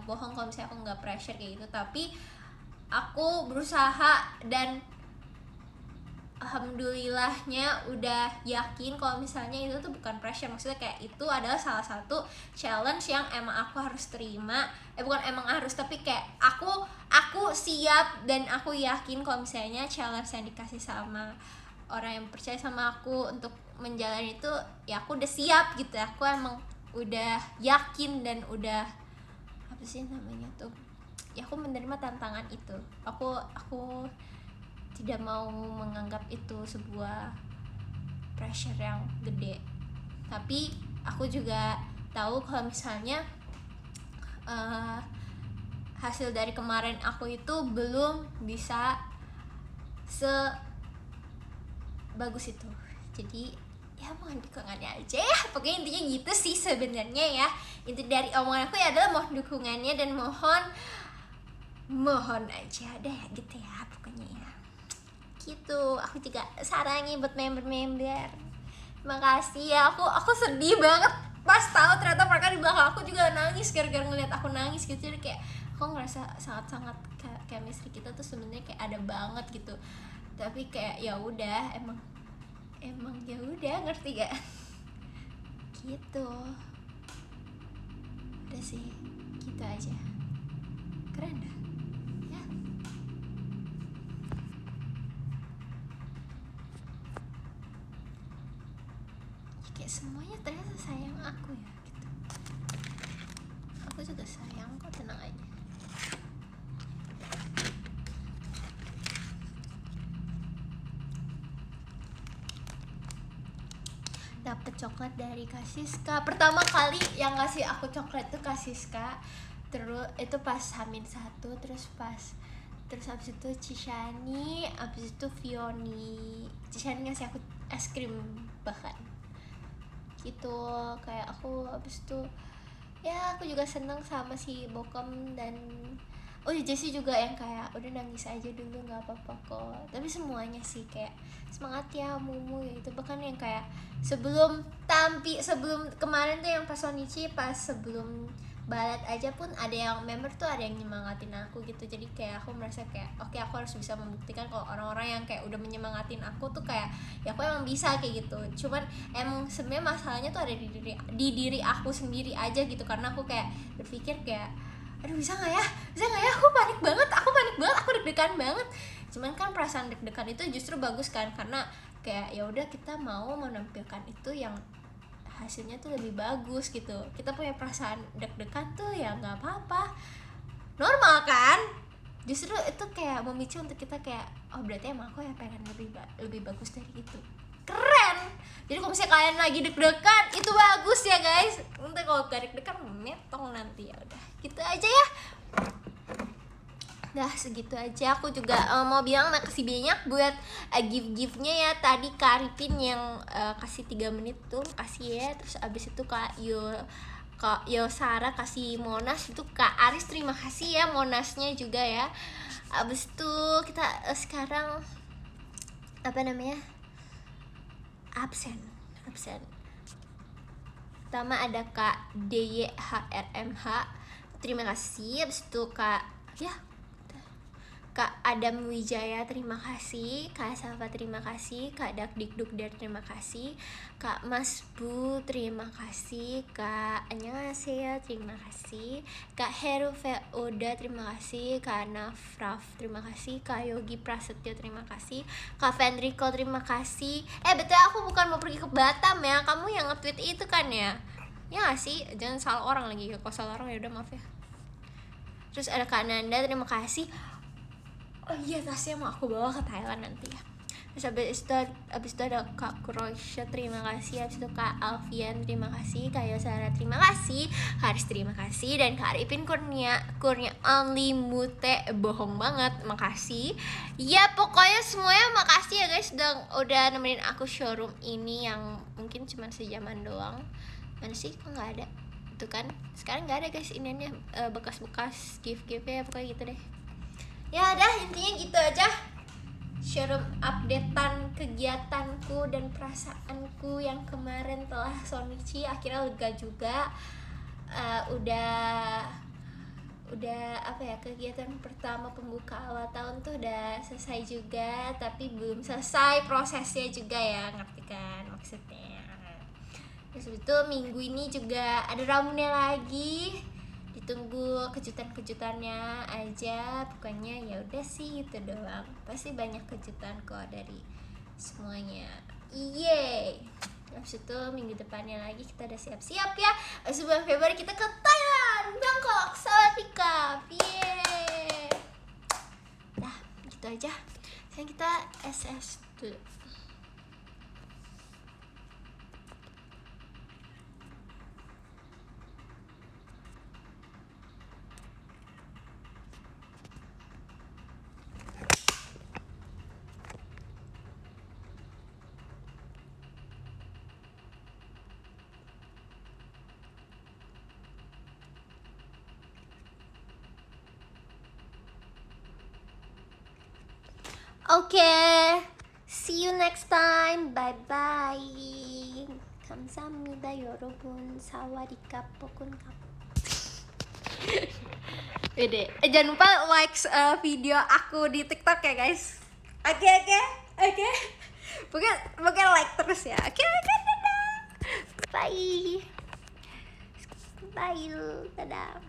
bohong kalau misalnya aku nggak pressure kayak gitu, tapi aku berusaha dan alhamdulillahnya udah yakin kalau misalnya itu tuh bukan pressure. Maksudnya kayak itu adalah salah satu challenge yang emang aku harus terima. Bukan emang harus, tapi kayak aku siap dan aku yakin kalau misalnya challenge yang dikasih sama orang yang percaya sama aku untuk menjalani itu, ya aku udah siap gitu. Aku emang udah yakin dan udah apa sih namanya tuh, ya aku menerima tantangan itu. Aku tidak mau menganggap itu sebuah pressure yang gede, tapi aku juga tahu kalau misalnya hasil dari kemarin aku itu belum bisa sebagus itu. Jadi ya mohon dukungannya aja ya, pokoknya intinya gitu sih sebenarnya ya. Inti dari omongan aku ya adalah mohon dukungannya dan mohon aja deh gitu ya pokoknya ya. Gitu, aku juga sarangi buat member-member. Makasih ya, aku sedih banget pas tahu ternyata mereka di belakang aku juga nangis gara-gara ngeliat aku nangis gitu. Jadi kayak aku ngerasa sangat-sangat chemistry kita tuh sebenarnya kayak ada banget gitu. Tapi kayak ya udah, emang ya udah, ngerti gak? Gitu. Udah sih, gitu aja. Keren dah. Ya. Kayak semuanya ternyata sayang aku ya gitu. Aku juga sayang kok, tenang aja. Dapet coklat dari Kak Siska. Pertama kali yang ngasih aku coklat tuh Kak Siska. Terus itu pas H-1, terus habis itu Cishani, habis itu Vioni. Cishani ngasih aku es krim bahkan gitu. Kayak aku habis itu ya aku juga seneng sama si Bokem dan Jessie juga yang kayak udah nangis aja dulu, nggak apa-apa kok. Tapi semuanya sih kayak semangat ya Mumu ya itu. Bahkan yang kayak sebelum kemarin tuh yang pas Sonichi, pas sebelum balet aja pun ada yang member tuh ada yang nyemangatin aku gitu. Jadi kayak aku merasa kayak oke, aku harus bisa membuktikan kalau orang-orang yang kayak udah menyemangatin aku tuh kayak ya aku emang bisa kayak gitu. Cuman emang sebenarnya masalahnya tuh ada di diri aku sendiri aja gitu. Karena aku kayak berpikir kayak aduh bisa nggak ya, aku panik banget, aku deg-degan banget. Cuman kan perasaan deg-degan itu justru bagus kan, karena kayak ya udah kita mau menampilkan itu yang hasilnya tuh lebih bagus gitu. Kita punya perasaan deg-degan tuh ya nggak apa-apa, normal kan. Justru itu kayak memicu untuk kita kayak oh berarti emang aku ya pengen lebih bagus dari itu. Keren. Jadi kalau misalnya kalian lagi deg-degan itu bagus ya guys. Nanti kalau gak deg-degan metong nanti. Ya udah gitu aja ya. Dah segitu aja. Aku juga mau bilang makasih banyak buat gift-giftnya ya. Tadi Kak Arifin yang kasih 3 menit tuh, kasih ya. Terus abis itu Kak Yosara kasih Monas. Itu Kak Aris terima kasih ya Monasnya juga ya. Abis itu kita sekarang apa namanya, absen. Pertama ada Kak DYHRMH, terima kasih. Abis itu Kak Adam Wijaya terima kasih, Kak Salva terima kasih, Kak Dakdikdukder terima kasih, Kak Mas Bu terima kasih, Kak Annyeonghaseyo terima kasih, Kak Heru Oda terima kasih, Kak Nafraf terima kasih, Kak Yogi Prasetyo terima kasih, Kak Vendriko terima kasih. Betul, aku bukan mau pergi ke Batam ya, kamu yang nge-tweet itu kan ya? Ya gak sih? Jangan salah orang lagi, kalau salah orang ya udah maaf ya. Terus ada Kak Nanda terima kasih. Oh iya, tasnya mau aku bawa ke Thailand nanti ya. Terus abis itu ada Kak Kroisha, terima kasih. Abis itu Kak Alfian, terima kasih. Kak Yosara, terima kasih. Kak Aris, terima kasih. Dan Kak Arifin Kurnia Only Mute, bohong banget, makasih. Ya pokoknya semuanya makasih ya guys, udah nemenin aku showroom ini yang mungkin cuma sejaman doang. Mana sih, kok nggak ada? Tuh kan, sekarang nggak ada guys ininya, bekas-bekas gift-giftnya, pokoknya gitu deh. Ya udah, intinya gitu aja showroom updatean kegiatanku dan perasaanku yang kemarin telah Sonichi akhirnya lega juga. Udah apa ya, kegiatan pertama pembuka awal tahun tuh udah selesai juga, tapi belum selesai prosesnya juga ya, ngerti kan maksudnya. Terus itu minggu ini juga ada Ramune lagi, ditunggu kejutan-kejutannya aja. Pokoknya ya udah sih itu doang, pasti banyak kejutan kok dari semuanya. Yeay. Habis itu minggu depannya lagi kita udah siap-siap ya. Habis bulan Februari kita ke Thailand, Bangkok, Sawadika. Yeay. Dah gitu aja. Sekarang kita SS dulu. Okay, see you next time. Bye bye. 감사합니다, 여러분. 사와디카 포kun카. Bede. Jangan lupa like video aku di TikTok ya guys. Oke. Pokoknya like terus ya. Oke, dadah. Bye. Dadah.